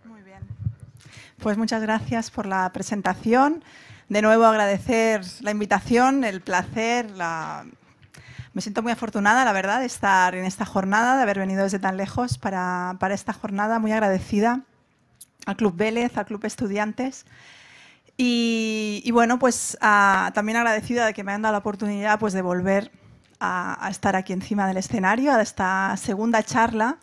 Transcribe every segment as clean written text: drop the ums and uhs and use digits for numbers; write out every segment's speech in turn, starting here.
Muy bien. Pues muchas gracias por la presentación. De nuevo agradecer la invitación, el placer. Me siento muy afortunada, la verdad, de estar en esta jornada, de haber venido desde tan lejos para esta jornada. Muy agradecida al Club Vélez, al Club Estudiantes. Y bueno, pues también agradecida de que me hayan dado la oportunidad pues, de volver a estar aquí encima del escenario, a esta segunda charla,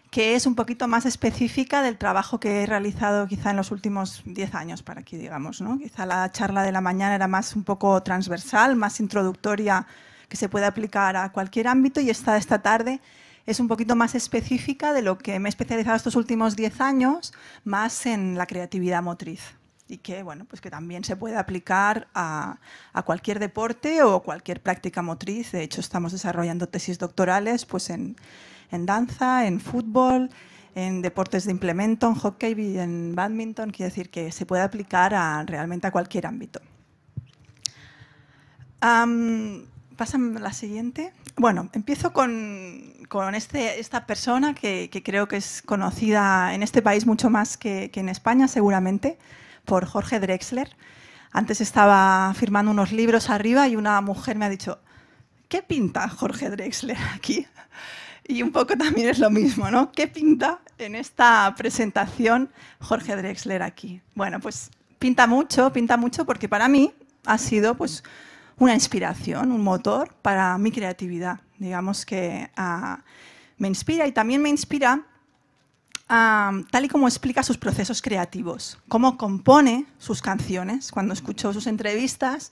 que es un poquito más específica del trabajo que he realizado quizá en los últimos 10 años para aquí, digamos, ¿no? Quizá la charla de la mañana era más un poco transversal, más introductoria, que se puede aplicar a cualquier ámbito, y esta tarde es un poquito más específica de lo que me he especializado estos últimos 10 años, más en la creatividad motriz. Y que, bueno, pues que también se puede aplicar a cualquier deporte o cualquier práctica motriz. De hecho, estamos desarrollando tesis doctorales pues en danza, en fútbol, en deportes de implemento, en hockey y en bádminton. Quiere decir que se puede aplicar realmente a cualquier ámbito. Pásame la siguiente. Bueno, empiezo con esta persona que creo que es conocida en este país mucho más que en España, seguramente, por Jorge Drexler. Antes estaba firmando unos libros arriba y una mujer me ha dicho, ¿qué pinta Jorge Drexler aquí? Y un poco también es lo mismo, ¿no? ¿Qué pinta en esta presentación Jorge Drexler aquí? Bueno, pues pinta mucho porque para mí ha sido pues, una inspiración, un motor para mi creatividad. Digamos que me inspira y también me inspira tal y como explica sus procesos creativos, cómo compone sus canciones. Cuando escucho sus entrevistas,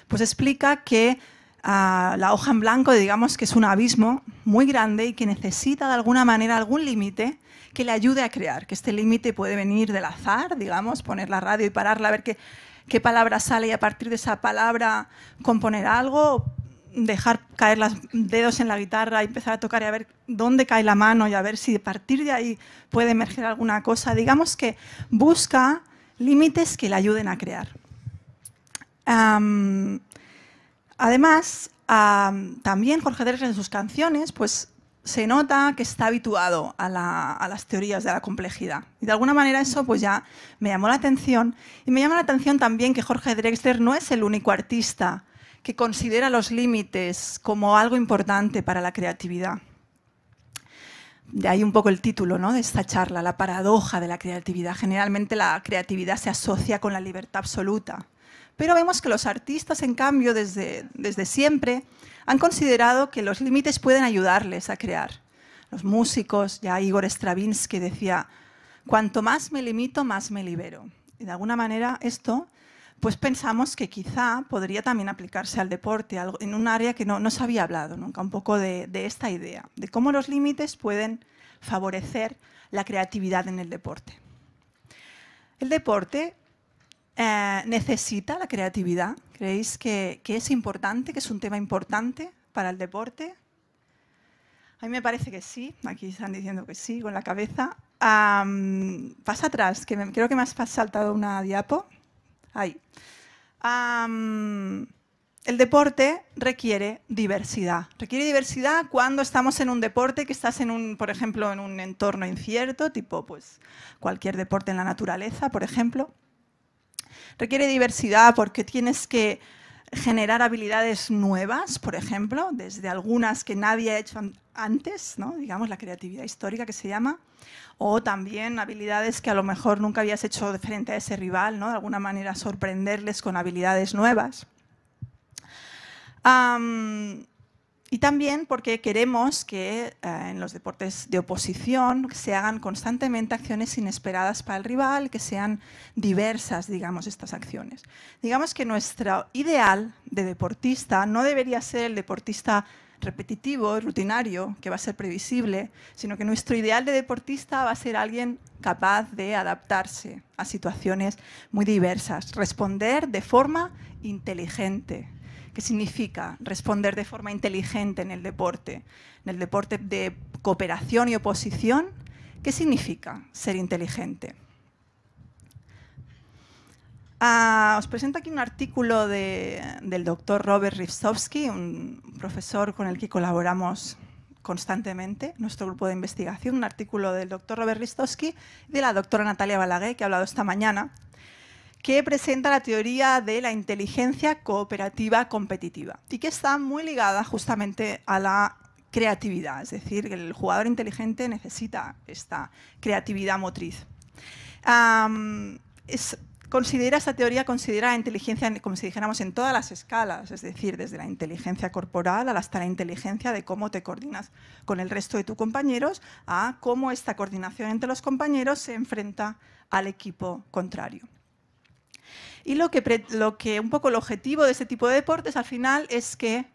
pues explica que la hoja en blanco, digamos que es un abismo muy grande y que necesita de alguna manera algún límite que le ayude a crear, que este límite puede venir del azar, digamos, poner la radio y pararla a ver qué palabra sale y a partir de esa palabra componer algo, dejar caer los dedos en la guitarra y empezar a tocar y a ver dónde cae la mano y a ver si a partir de ahí puede emerger alguna cosa. Digamos que busca límites que le ayuden a crear. Además, también Jorge Drexler en sus canciones pues, se nota que está habituado a las teorías de la complejidad. Y de alguna manera eso pues, ya me llamó la atención. Y me llama la atención también que Jorge Drexler no es el único artista que considera los límites como algo importante para la creatividad. De ahí un poco el título, ¿no?, de esta charla, la paradoja de la creatividad. Generalmente la creatividad se asocia con la libertad absoluta. Pero vemos que los artistas, en cambio, desde siempre, han considerado que los límites pueden ayudarles a crear. Los músicos, ya Igor Stravinsky decía, cuanto más me limito, más me libero. Y de alguna manera esto pues pensamos que quizá podría también aplicarse al deporte, en un área que no se había hablado nunca, un poco de esta idea, de cómo los límites pueden favorecer la creatividad en el deporte. El deporte necesita la creatividad. ¿Creéis que es importante, que es un tema importante para el deporte? A mí me parece que sí, aquí están diciendo que sí, con la cabeza. Pasa atrás, que creo que me has saltado una diapo. Ahí. El deporte requiere diversidad. Requiere diversidad cuando estamos en un deporte que estás por ejemplo, en un entorno incierto, tipo pues, cualquier deporte en la naturaleza, por ejemplo. Requiere diversidad porque tienes que generar habilidades nuevas, por ejemplo, desde algunas que nadie ha hecho antes, ¿no? Digamos la creatividad histórica que se llama, o también habilidades que a lo mejor nunca habías hecho de frente a ese rival, ¿no? De alguna manera sorprenderles con habilidades nuevas. Y también porque queremos que en los deportes de oposición se hagan constantemente acciones inesperadas para el rival, que sean diversas, digamos, estas acciones. Digamos que nuestro ideal de deportista no debería ser el deportista repetitivo, rutinario, que va a ser previsible, sino que nuestro ideal de deportista va a ser alguien capaz de adaptarse a situaciones muy diversas, responder de forma inteligente. ¿Qué significa responder de forma inteligente en el deporte? En el deporte de cooperación y oposición, ¿qué significa ser inteligente? Os presento aquí un artículo del doctor Robert Rifstowski, un profesor con el que colaboramos constantemente, nuestro grupo de investigación, un artículo del doctor Robert Ristowski y de la doctora Natalia Balaguer, que ha hablado esta mañana, que presenta la teoría de la inteligencia cooperativa competitiva y que está muy ligada justamente a la creatividad, es decir, que el jugador inteligente necesita esta creatividad motriz. Esta teoría considera la inteligencia, como si dijéramos, en todas las escalas, es decir, desde la inteligencia corporal hasta la inteligencia de cómo te coordinas con el resto de tus compañeros, a cómo esta coordinación entre los compañeros se enfrenta al equipo contrario. Y un poco el objetivo de este tipo de deportes al final es que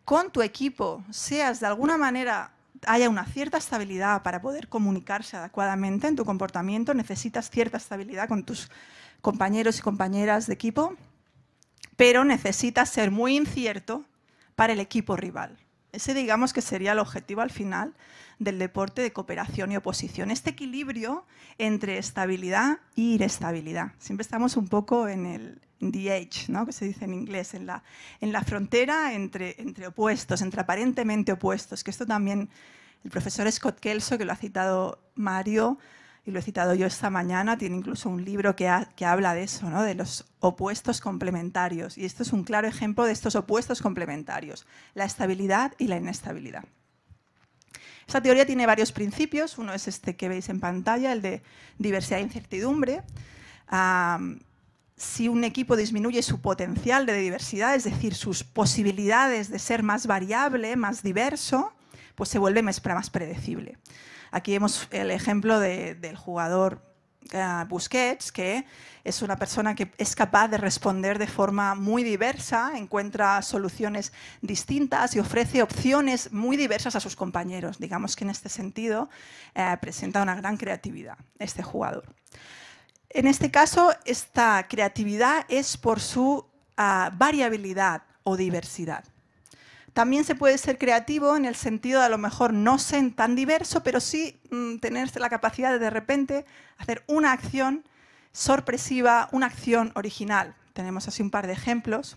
con tu equipo seas de alguna manera, haya una cierta estabilidad para poder comunicarse adecuadamente en tu comportamiento, necesitas cierta estabilidad con tus compañeros y compañeras de equipo, pero necesitas ser muy incierto para el equipo rival. Ese, digamos, que sería el objetivo al final del deporte de cooperación y oposición. Este equilibrio entre estabilidad y inestabilidad. Siempre estamos un poco en el the edge, ¿no?, que se dice en inglés, en la frontera entre opuestos, entre aparentemente opuestos, que esto también el profesor Scott Kelso, que lo ha citado Mario, y lo he citado yo esta mañana, tiene incluso un libro que habla de eso, ¿no?, de los opuestos complementarios. Y esto es un claro ejemplo de estos opuestos complementarios, la estabilidad y la inestabilidad. Esta teoría tiene varios principios. Uno es este que veis en pantalla, el de diversidad e incertidumbre. Si un equipo disminuye su potencial de diversidad, es decir, sus posibilidades de ser más variable, más diverso, pues se vuelve más predecible. Aquí vemos el ejemplo del jugador Busquets, que es una persona que es capaz de responder de forma muy diversa, encuentra soluciones distintas y ofrece opciones muy diversas a sus compañeros. Digamos que en este sentido presenta una gran creatividad este jugador. En este caso, esta creatividad es por su variabilidad o diversidad. También se puede ser creativo en el sentido de a lo mejor no ser tan diverso, pero sí tener la capacidad de repente hacer una acción sorpresiva, una acción original. Tenemos así un par de ejemplos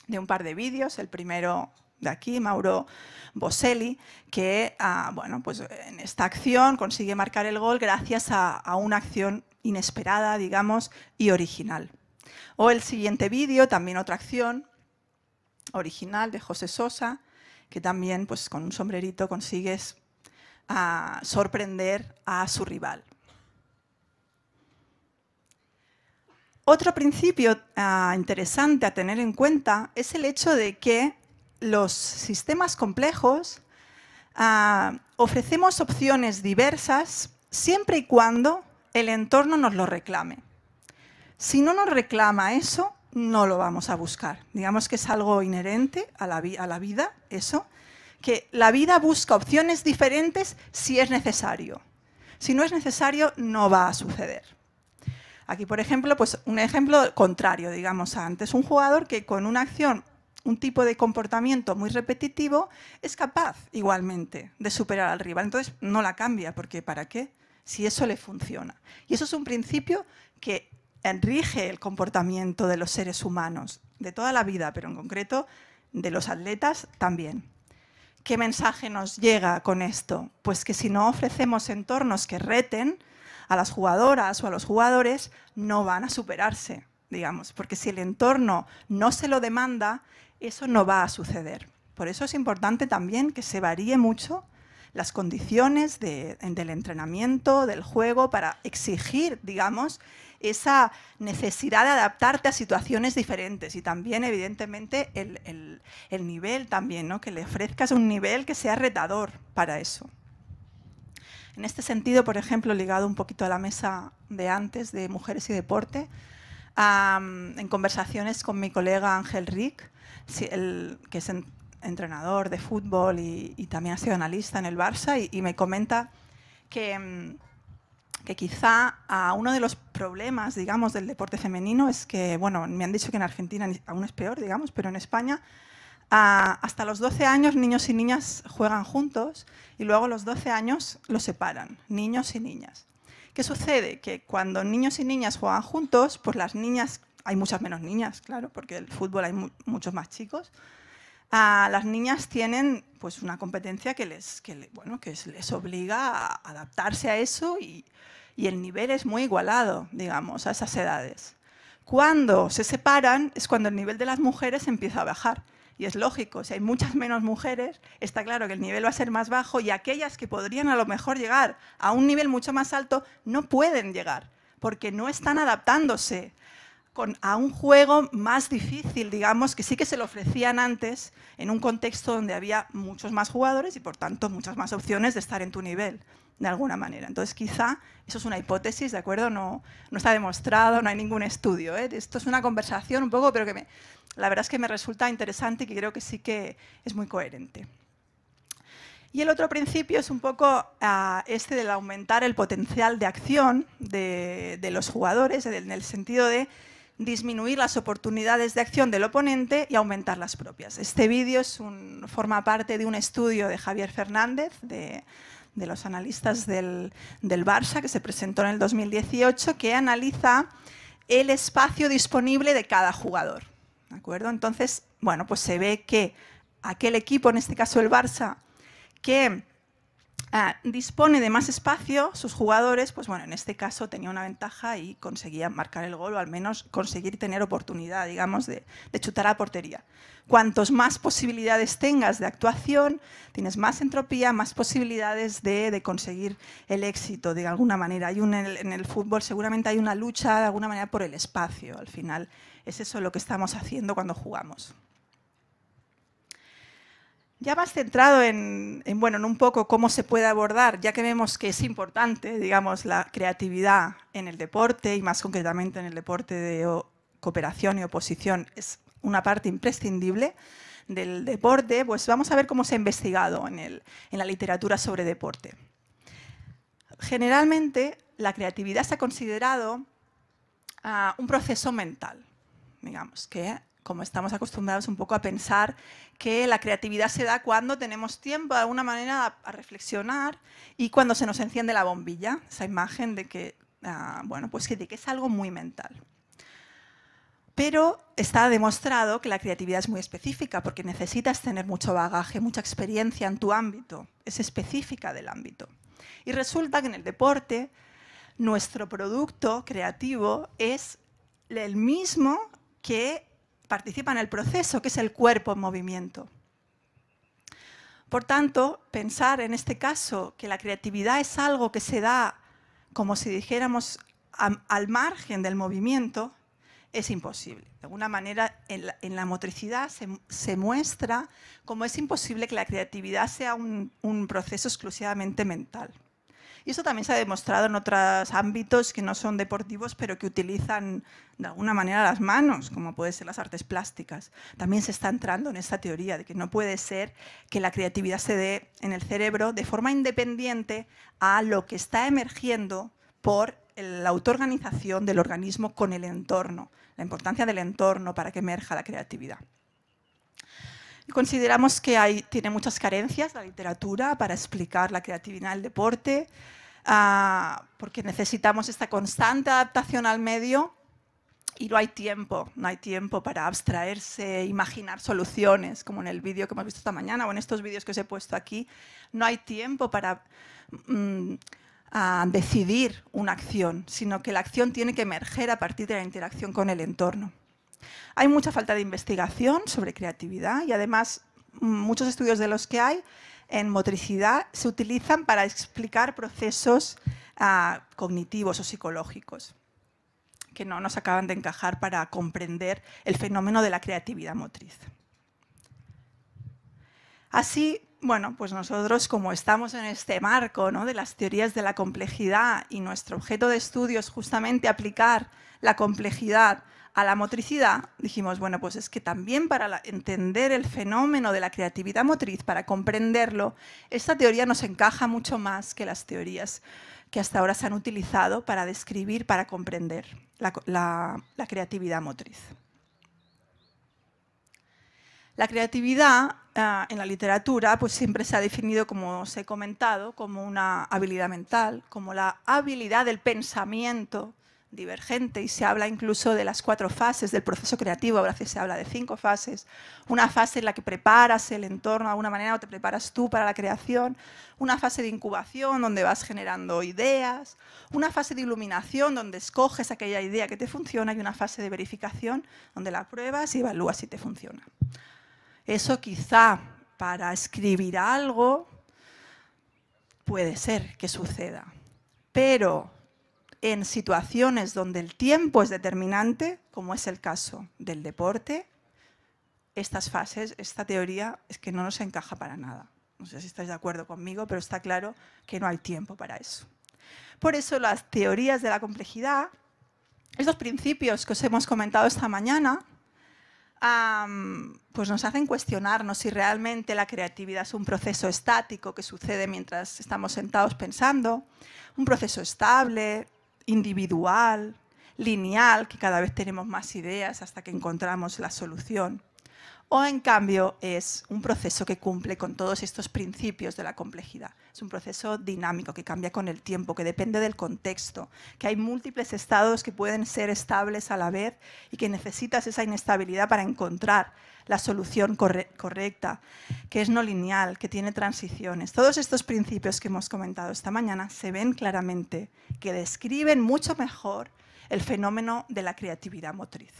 de un par de vídeos. El primero de aquí, Mauro Boselli, que bueno, pues en esta acción consigue marcar el gol gracias a una acción inesperada, digamos, y original. O el siguiente vídeo, también otra acción original de José Sosa, que también pues, con un sombrerito consigues sorprender a su rival. Otro principio interesante a tener en cuenta es el hecho de que los sistemas complejos ofrecemos opciones diversas siempre y cuando el entorno nos lo reclame. Si no nos reclama eso, no lo vamos a buscar. Digamos que es algo inherente a la vida, eso, que la vida busca opciones diferentes si es necesario. Si no es necesario, no va a suceder. Aquí, por ejemplo, pues un ejemplo contrario, digamos, antes un jugador que con una acción, un tipo de comportamiento muy repetitivo, es capaz igualmente de superar al rival. Entonces, no la cambia, porque ¿para qué? Si eso le funciona. Y eso es un principio que rige el comportamiento de los seres humanos, de toda la vida, pero en concreto de los atletas también. ¿Qué mensaje nos llega con esto? Pues que si no ofrecemos entornos que reten a las jugadoras o a los jugadores, no van a superarse, digamos, porque si el entorno no se lo demanda, eso no va a suceder. Por eso es importante también que se varíe mucho las condiciones del entrenamiento, del juego, para exigir, digamos, esa necesidad de adaptarte a situaciones diferentes y también, evidentemente, el nivel también, ¿no? Que le ofrezcas un nivel que sea retador para eso. En este sentido, por ejemplo, ligado un poquito a la mesa de antes de Mujeres y Deporte, en conversaciones con mi colega Ángel Ric, que es entrenador de fútbol y también ha sido analista en el Barça, y me comenta que quizá uno de los problemas, digamos, del deporte femenino es que, bueno, me han dicho que en Argentina aún es peor, digamos, pero en España hasta los 12 años niños y niñas juegan juntos y luego a los 12 años los separan, niños y niñas. ¿Qué sucede? Que cuando niños y niñas juegan juntos, pues las niñas, hay muchas menos niñas, claro, porque el fútbol hay muchos más chicos, las niñas tienen pues, una competencia que les obliga a adaptarse a eso y el nivel es muy igualado, digamos, a esas edades. Cuando se separan es cuando el nivel de las mujeres empieza a bajar. Y es lógico, si hay muchas menos mujeres, está claro que el nivel va a ser más bajo y aquellas que podrían a lo mejor llegar a un nivel mucho más alto no pueden llegar porque no están adaptándose a un juego más difícil, digamos, que sí que se lo ofrecían antes en un contexto donde había muchos más jugadores y, por tanto, muchas más opciones de estar en tu nivel, de alguna manera. Entonces, quizá, eso es una hipótesis, ¿de acuerdo? No está demostrado, no hay ningún estudio, ¿eh? Esto es una conversación un poco, pero que la verdad es que me resulta interesante y que creo que sí que es muy coherente. Y el otro principio es un poco este del aumentar el potencial de acción de los jugadores, en el sentido de disminuir las oportunidades de acción del oponente y aumentar las propias. Este vídeo forma parte de un estudio de Javier Fernández, de los analistas del Barça, que se presentó en el 2018, que analiza el espacio disponible de cada jugador. ¿De acuerdo? Entonces, bueno, pues se ve que aquel equipo, en este caso el Barça, que dispone de más espacio, sus jugadores, pues bueno, en este caso tenía una ventaja y conseguían marcar el gol o al menos conseguir tener oportunidad, digamos, de chutar a portería. Cuantos más posibilidades tengas de actuación, tienes más entropía, más posibilidades de conseguir el éxito de alguna manera. En el fútbol seguramente hay una lucha de alguna manera por el espacio. Al final es eso lo que estamos haciendo cuando jugamos. Ya más centrado en un poco cómo se puede abordar, ya que vemos que es importante, digamos, la creatividad en el deporte y más concretamente en el deporte de cooperación y oposición, es una parte imprescindible del deporte, pues vamos a ver cómo se ha investigado en la literatura sobre deporte. Generalmente, la creatividad se ha considerado un proceso mental, digamos, que como estamos acostumbrados un poco a pensar que la creatividad se da cuando tenemos tiempo de alguna manera a reflexionar y cuando se nos enciende la bombilla, esa imagen de que, de que es algo muy mental. Pero está demostrado que la creatividad es muy específica porque necesitas tener mucho bagaje, mucha experiencia en tu ámbito, es específica del ámbito. Y resulta que en el deporte nuestro producto creativo es el mismo que participa en el proceso, que es el cuerpo en movimiento. Por tanto, pensar en este caso que la creatividad es algo que se da, como si dijéramos, al margen del movimiento, es imposible. De alguna manera, en la motricidad se muestra cómo es imposible que la creatividad sea un proceso exclusivamente mental. Y eso también se ha demostrado en otros ámbitos que no son deportivos, pero que utilizan de alguna manera las manos, como pueden ser las artes plásticas. También se está entrando en esta teoría de que no puede ser que la creatividad se dé en el cerebro de forma independiente a lo que está emergiendo por la autoorganización del organismo con el entorno, la importancia del entorno para que emerja la creatividad. Consideramos que tiene muchas carencias la literatura para explicar la creatividad en el deporte, porque necesitamos esta constante adaptación al medio y no hay tiempo para abstraerse, imaginar soluciones, como en el vídeo que hemos visto esta mañana o en estos vídeos que os he puesto aquí. No hay tiempo para decidir una acción, sino que la acción tiene que emerger a partir de la interacción con el entorno. Hay mucha falta de investigación sobre creatividad y además muchos estudios de los que hay en motricidad se utilizan para explicar procesos cognitivos o psicológicos que no nos acaban de encajar para comprender el fenómeno de la creatividad motriz. Así, bueno, pues nosotros como estamos en este marco, ¿no?, de las teorías de la complejidad y nuestro objeto de estudio es justamente aplicar la complejidad a la motricidad, dijimos, bueno, pues es que también para entender el fenómeno de la creatividad motriz, para comprenderlo, esta teoría nos encaja mucho más que las teorías que hasta ahora se han utilizado para describir, para comprender la creatividad motriz. La creatividad en la literatura pues siempre se ha definido, como os he comentado, como una habilidad mental, como la habilidad del pensamiento, divergente y se habla incluso de las 4 fases del proceso creativo, a veces se habla de 5 fases. Una fase en la que preparas el entorno de alguna manera o te preparas tú para la creación, una fase de incubación donde vas generando ideas, una fase de iluminación donde escoges aquella idea que te funciona y una fase de verificación donde la pruebas y evalúas si te funciona. Eso quizá para escribir algo puede ser que suceda, pero en situaciones donde el tiempo es determinante, como es el caso del deporte, estas fases, esta teoría es que no nos encaja para nada. No sé si estáis de acuerdo conmigo, pero está claro que no hay tiempo para eso. Por eso las teorías de la complejidad, estos principios que os hemos comentado esta mañana, pues nos hacen cuestionarnos si realmente la creatividad es un proceso estático que sucede mientras estamos sentados pensando, un proceso estable, individual, lineal, que cada vez tenemos más ideas hasta que encontramos la solución. O en cambio es un proceso que cumple con todos estos principios de la complejidad. Es un proceso dinámico que cambia con el tiempo, que depende del contexto, que hay múltiples estados que pueden ser estables a la vez y que necesitas esa inestabilidad para encontrar la solución correcta, que es no lineal, que tiene transiciones. Todos estos principios que hemos comentado esta mañana se ven claramente, que describen mucho mejor el fenómeno de la creatividad motriz.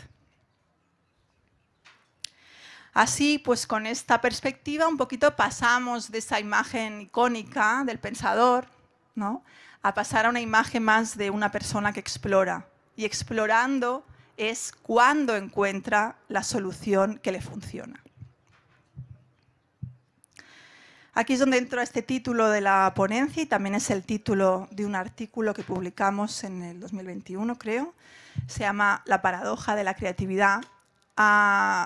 Así, pues con esta perspectiva un poquito pasamos de esa imagen icónica del pensador, ¿no?, a pasar a una imagen más de una persona que explora. Y explorando es cuando encuentra la solución que le funciona. Aquí es donde entra este título de la ponencia y también es el título de un artículo que publicamos en el 2021, creo. Se llama La paradoja de la creatividad.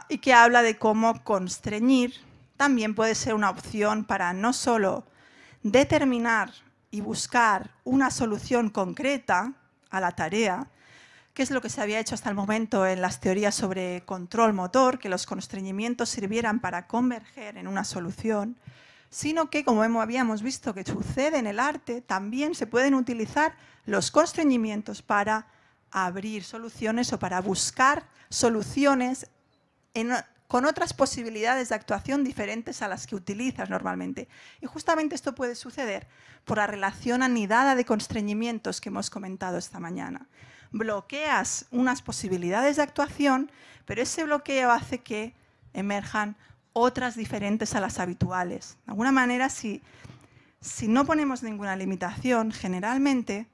Y que habla de cómo constreñir también puede ser una opción para no solo determinar y buscar una solución concreta a la tarea, que es lo que se había hecho hasta el momento en las teorías sobre control motor, que los constreñimientos sirvieran para converger en una solución, sino que, como habíamos visto que sucede en el arte, también se pueden utilizar los constreñimientos para abrir soluciones o para buscar soluciones con otras posibilidades de actuación diferentes a las que utilizas normalmente. Y justamente esto puede suceder por la relación anidada de constreñimientos que hemos comentado esta mañana. Bloqueas unas posibilidades de actuación, pero ese bloqueo hace que emerjan otras diferentes a las habituales. De alguna manera, si no ponemos ninguna limitación, generalmente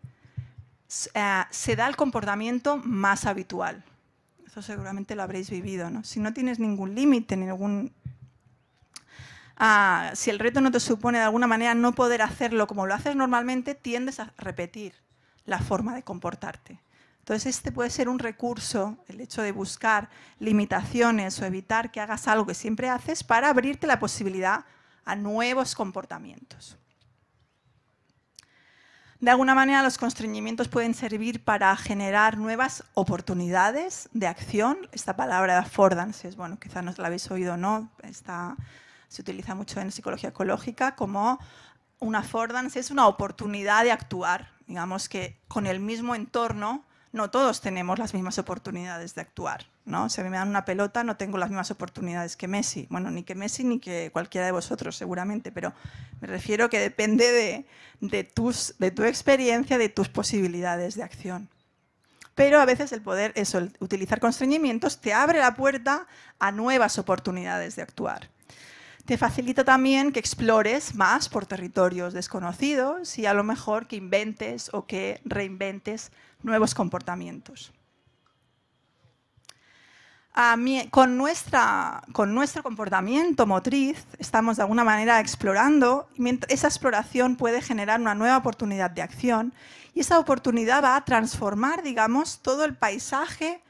se da el comportamiento más habitual. Eso seguramente lo habréis vivido, ¿no? Si no tienes ningún límite, si el reto no te supone de alguna manera no poder hacerlo como lo haces normalmente, tiendes a repetir la forma de comportarte. Entonces este puede ser un recurso, el hecho de buscar limitaciones o evitar que hagas algo que siempre haces para abrirte la posibilidad a nuevos comportamientos. De alguna manera, los constreñimientos pueden servir para generar nuevas oportunidades de acción. Esta palabra de affordance, bueno, quizás no la habéis oído o no, se utiliza mucho en psicología ecológica como una affordance, es una oportunidad de actuar. Digamos que con el mismo entorno no todos tenemos las mismas oportunidades de actuar, ¿no? Si a mí me dan una pelota no tengo las mismas oportunidades que Messi. Bueno, ni que Messi ni que cualquiera de vosotros seguramente, pero me refiero que depende de tu experiencia, de tus posibilidades de acción. Pero a veces el poder, el utilizar constreñimientos te abre la puerta a nuevas oportunidades de actuar. Te facilita también que explores más por territorios desconocidos y a lo mejor que inventes o que reinventes nuevos comportamientos. Con nuestro comportamiento motriz estamos de alguna manera explorando y esa exploración puede generar una nueva oportunidad de acción y esa oportunidad va a transformar, digamos, todo el paisaje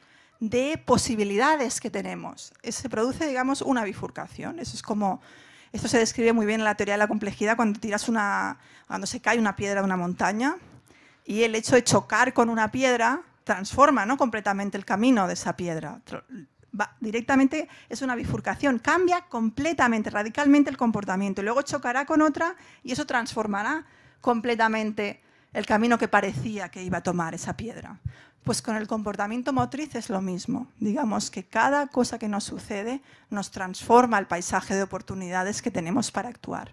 de posibilidades que tenemos. Se produce, digamos, una bifurcación. Esto se describe muy bien en la teoría de la complejidad cuando se cae una piedra de una montaña y el hecho de chocar con una piedra transforma, ¿no?, completamente el camino de esa piedra. Directamente es una bifurcación, cambia completamente, radicalmente el comportamiento. Y luego chocará con otra y eso transformará completamente el camino que parecía que iba a tomar esa piedra. Pues con el comportamiento motriz es lo mismo. Digamos que cada cosa que nos sucede nos transforma el paisaje de oportunidades que tenemos para actuar.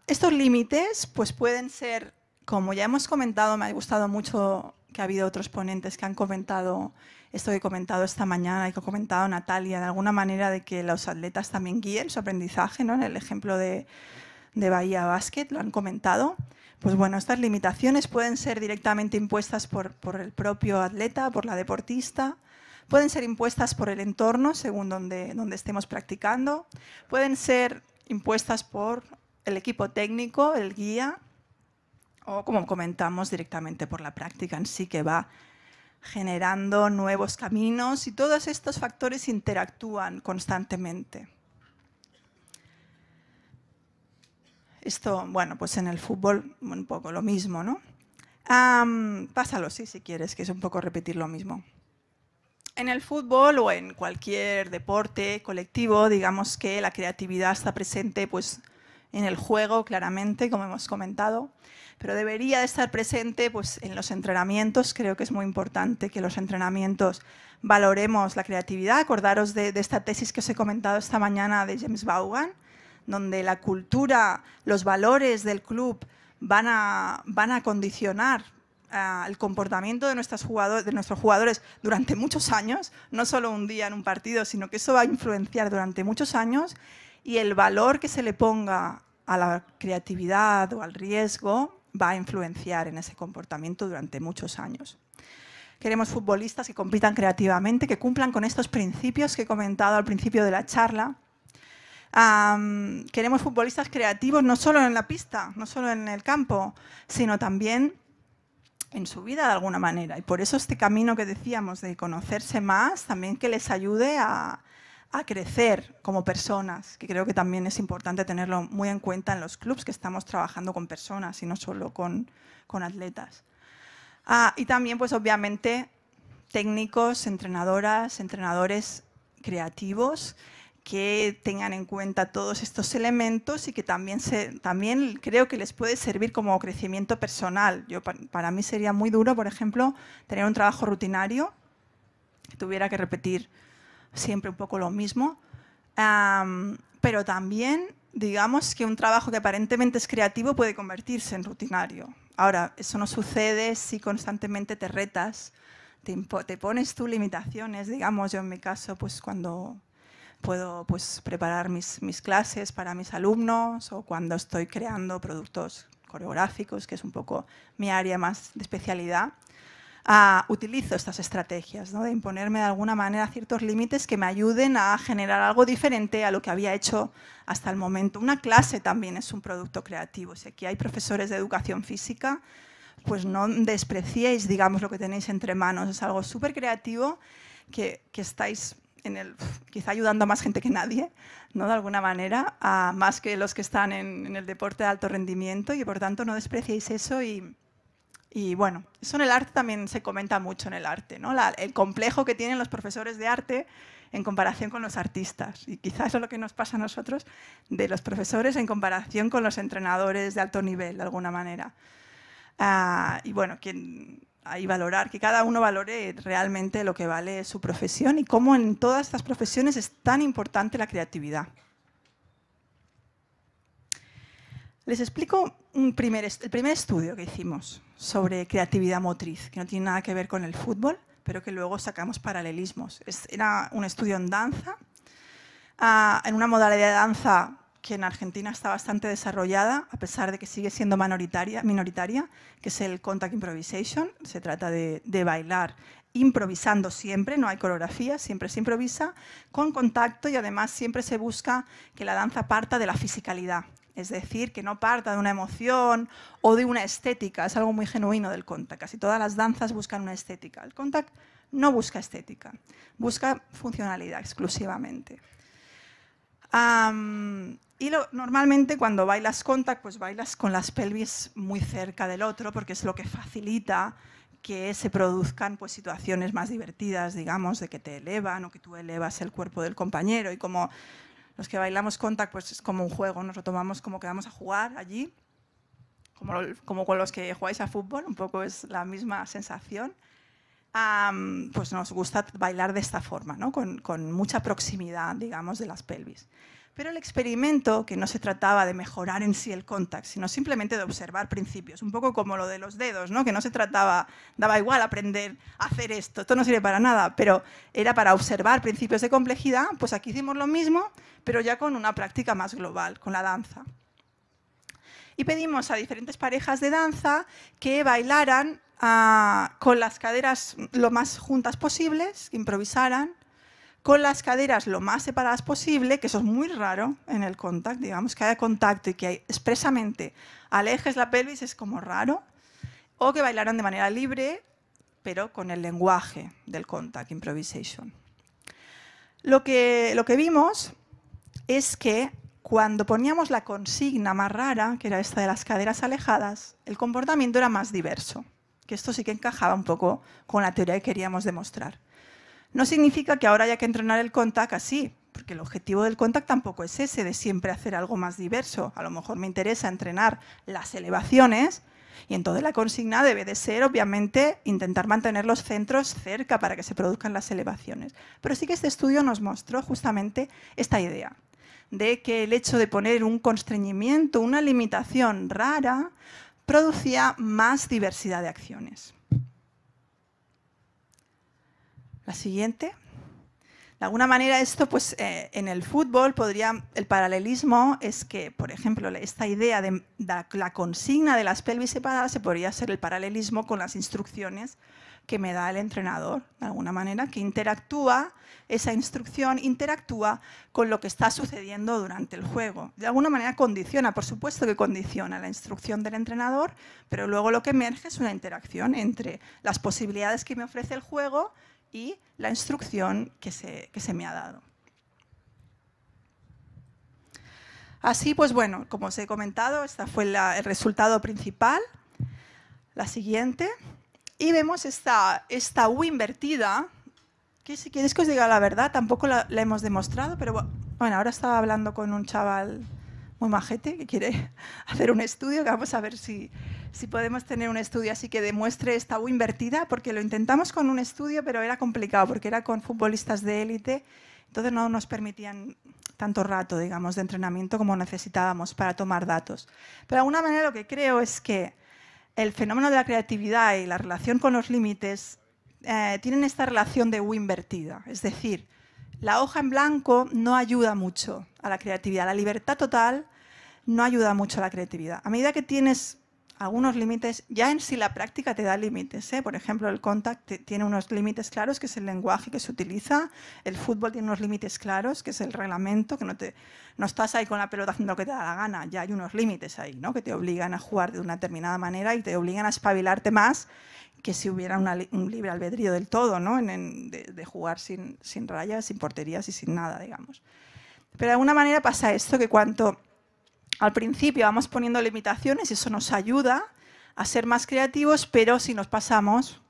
Estos límites pues pueden ser, como ya hemos comentado, me ha gustado mucho que ha habido otros ponentes que han comentado esto que he comentado esta mañana y que ha comentado Natalia, de alguna manera de que los atletas también guíen su aprendizaje, ¿no? En el ejemplo de Bahía Basket lo han comentado. Pues bueno, estas limitaciones pueden ser directamente impuestas por el propio atleta, por la deportista, pueden ser impuestas por el entorno según donde estemos practicando, pueden ser impuestas por el equipo técnico, el guía, o como comentamos directamente por la práctica en sí, que va generando nuevos caminos, y todos estos factores interactúan constantemente. Esto, bueno, pues en el fútbol un poco lo mismo, ¿no? Pásalo, sí, si quieres, que es un poco repetir lo mismo. En el fútbol o en cualquier deporte colectivo, digamos que la creatividad está presente pues, en el juego, claramente, como hemos comentado, pero debería de estar presente pues, en los entrenamientos. Creo que es muy importante que los entrenamientos valoremos la creatividad. Acordaros de esta tesis que os he comentado esta mañana de James Vaughan, donde la cultura, los valores del club van a condicionar el comportamiento de nuestros jugadores durante muchos años, no solo un día en un partido, sino que eso va a influenciar durante muchos años, y el valor que se le ponga a la creatividad o al riesgo va a influenciar en ese comportamiento durante muchos años. Queremos futbolistas que compitan creativamente, que cumplan con estos principios que he comentado al principio de la charla. Queremos futbolistas creativos no solo en la pista, no solo en el campo, sino también en su vida de alguna manera. Y por eso este camino que decíamos de conocerse más, también que les ayude a crecer como personas, que creo que también es importante tenerlo muy en cuenta en los clubs, que estamos trabajando con personas y no solo con atletas. Y también, pues obviamente, técnicos, entrenadoras, entrenadores creativos que tengan en cuenta todos estos elementos y que también creo que les puede servir como crecimiento personal. Para mí sería muy duro, por ejemplo, tener un trabajo rutinario, que tuviera que repetir siempre un poco lo mismo, pero también, digamos, que un trabajo que aparentemente es creativo puede convertirse en rutinario. Ahora, eso no sucede si constantemente te retas, te pones tú limitaciones. Digamos, yo en mi caso, pues cuando puedo pues, preparar mis clases para mis alumnos, o cuando estoy creando productos coreográficos, que es un poco mi área más de especialidad, utilizo estas estrategias, ¿no? De imponerme de alguna manera ciertos límites que me ayuden a generar algo diferente a lo que había hecho hasta el momento. Una clase también es un producto creativo. Si aquí hay profesores de educación física, pues no despreciéis, digamos, lo que tenéis entre manos. Es algo súper creativo que estáis quizá ayudando a más gente que nadie, ¿no? De alguna manera, más que los que están en el deporte de alto rendimiento, y por tanto no despreciéis eso. Y bueno, eso en el arte también se comenta mucho en el arte, ¿no? El complejo que tienen los profesores de arte en comparación con los artistas. Y quizás eso es lo que nos pasa a nosotros de los profesores en comparación con los entrenadores de alto nivel, de alguna manera. Y bueno, ahí valorar, que cada uno valore realmente lo que vale su profesión y cómo en todas estas profesiones es tan importante la creatividad. Les explico el primer estudio que hicimos sobre creatividad motriz, que no tiene nada que ver con el fútbol, pero que luego sacamos paralelismos. Era un estudio en danza, en una modalidad de danza que en Argentina está bastante desarrollada, a pesar de que sigue siendo minoritaria, que es el contact improvisation. Se trata de bailar improvisando siempre, no hay coreografía, siempre se improvisa, con contacto, y además siempre se busca que la danza parta de la fisicalidad. Es decir, que no parta de una emoción o de una estética. Es algo muy genuino del contact. Casi todas las danzas buscan una estética. El contact no busca estética, busca funcionalidad exclusivamente. Normalmente cuando bailas contact, pues bailas con las pelvis muy cerca del otro, porque es lo que facilita que se produzcan pues, situaciones más divertidas, digamos, de que te elevan o que tú elevas el cuerpo del compañero. Y como Los que bailamos contact pues es como un juego, nos lo tomamos como que vamos a jugar allí, como con los que jugáis a fútbol, un poco es la misma sensación. Pues nos gusta bailar de esta forma, ¿no? con mucha proximidad, digamos, de las pelvis. Pero el experimento, que no se trataba de mejorar en sí el contact, sino simplemente de observar principios, un poco como lo de los dedos, ¿no? Que no se trataba, daba igual aprender a hacer esto no sirve para nada, pero era para observar principios de complejidad, pues aquí hicimos lo mismo, pero ya con una práctica más global, con la danza. Y pedimos a diferentes parejas de danza que bailaran con las caderas lo más juntas posibles, que improvisaran, con las caderas lo más separadas posible, que eso es muy raro en el contact, digamos, que haya contacto y que expresamente alejes la pelvis es como raro, o que bailaran de manera libre, pero con el lenguaje del contact, improvisation. Lo que vimos es que cuando poníamos la consigna más rara, que era esta de las caderas alejadas, el comportamiento era más diverso, que esto sí que encajaba un poco con la teoría que queríamos demostrar. No significa que ahora haya que entrenar el contact así, porque el objetivo del contact tampoco es ese, de siempre hacer algo más diverso. A lo mejor me interesa entrenar las elevaciones y entonces la consigna debe de ser, obviamente, intentar mantener los centros cerca para que se produzcan las elevaciones. Pero sí que este estudio nos mostró justamente esta idea de que el hecho de poner un constreñimiento, una limitación rara, producía más diversidad de acciones. La siguiente. De alguna manera esto, pues, en el fútbol el paralelismo es que, por ejemplo, esta idea de la consigna de las pelvis separadas se podría ser el paralelismo con las instrucciones que me da el entrenador, de alguna manera, que interactúa, esa instrucción interactúa con lo que está sucediendo durante el juego. De alguna manera condiciona, por supuesto que condiciona la instrucción del entrenador, pero luego lo que emerge es una interacción entre las posibilidades que me ofrece el juego y la instrucción que se me ha dado. Así, pues bueno, como os he comentado, este fue el resultado principal. La siguiente. Y vemos esta U invertida, que si queréis que os diga la verdad, tampoco la hemos demostrado, pero bueno, ahora estaba hablando con un chaval muy majete que quiere hacer un estudio, que vamos a ver si podemos tener un estudio así que demuestre esta U invertida, porque lo intentamos con un estudio, pero era complicado, porque era con futbolistas de élite, entonces no nos permitían tanto rato, digamos, de entrenamiento como necesitábamos para tomar datos. Pero de alguna manera lo que creo es que el fenómeno de la creatividad y la relación con los límites tienen esta relación de U invertida. Es decir, la hoja en blanco no ayuda mucho a la creatividad. La libertad total no ayuda mucho a la creatividad. A medida que tienes algunos límites, ya en sí la práctica te da límites, ¿eh? Por ejemplo, el contact tiene unos límites claros, que es el lenguaje que se utiliza. El fútbol tiene unos límites claros, que es el reglamento, que no estás ahí con la pelota haciendo lo que te da la gana. Ya hay unos límites ahí, ¿no? Que te obligan a jugar de una determinada manera y te obligan a espabilarte más que si hubiera un libre albedrío del todo, ¿no? De jugar sin rayas, sin porterías y sin nada, digamos. Pero de alguna manera pasa esto, que cuanto al principio vamos poniendo limitaciones y eso nos ayuda a ser más creativos, pero si nos pasamos,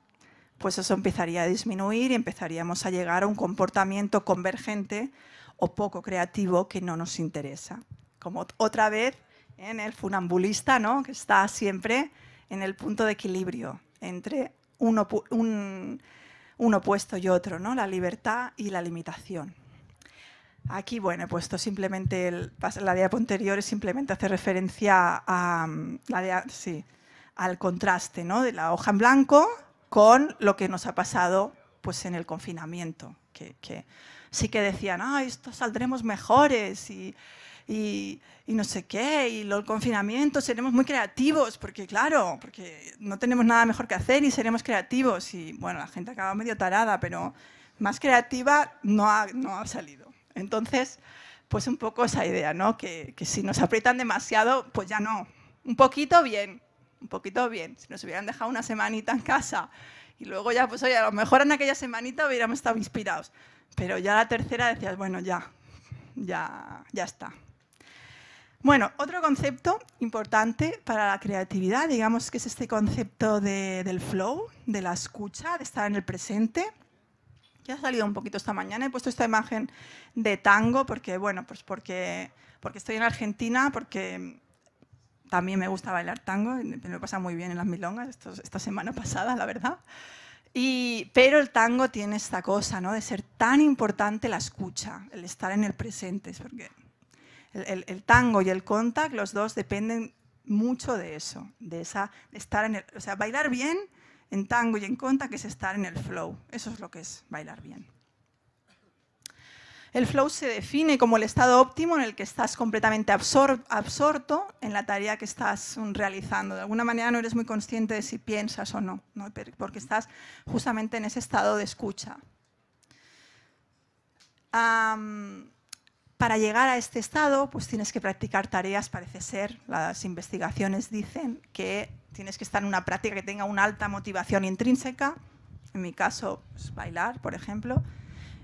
pues eso empezaría a disminuir y empezaríamos a llegar a un comportamiento convergente o poco creativo que no nos interesa. Como otra vez en el funambulista, ¿no? Que está siempre en el punto de equilibrio entre un opuesto y otro, ¿no? La libertad y la limitación. Aquí, bueno, he puesto simplemente, la diapo anterior es simplemente hacer referencia al contraste, ¿no? De la hoja en blanco con lo que nos ha pasado pues, en el confinamiento, que sí que decían, esto saldremos mejores y no sé qué, y el confinamiento seremos muy creativos, porque claro, porque no tenemos nada mejor que hacer y seremos creativos. Y bueno, la gente acaba medio tarada, pero más creativa no ha salido. Entonces, pues un poco esa idea, ¿no? Que si nos aprietan demasiado, pues ya no. Un poquito bien, un poquito bien. Si nos hubieran dejado una semanita en casa y luego ya, pues oye, a lo mejor en aquella semanita hubiéramos estado inspirados. Pero ya la tercera decías, bueno, ya está. Bueno, otro concepto importante para la creatividad, digamos que es este concepto del flow, de la escucha, de estar en el presente, que ha salido un poquito esta mañana. He puesto esta imagen de tango porque, bueno, pues porque estoy en Argentina, porque también me gusta bailar tango, me lo pasa muy bien en las milongas, esta semana pasada, la verdad. Pero el tango tiene esta cosa, ¿no?, de ser tan importante la escucha, el estar en el presente, porque el tango y el contact, los dos dependen mucho de eso, de estar en el, o sea, bailar bien en tango y en contact es estar en el flow, eso es lo que es bailar bien. El flow se define como el estado óptimo en el que estás completamente absorto en la tarea que estás realizando. De alguna manera no eres muy consciente de si piensas o no, porque estás justamente en ese estado de escucha. Para llegar a este estado, pues tienes que practicar tareas, parece ser. Las investigaciones dicen que tienes que estar en una práctica que tenga una alta motivación intrínseca. En mi caso, pues, bailar, por ejemplo.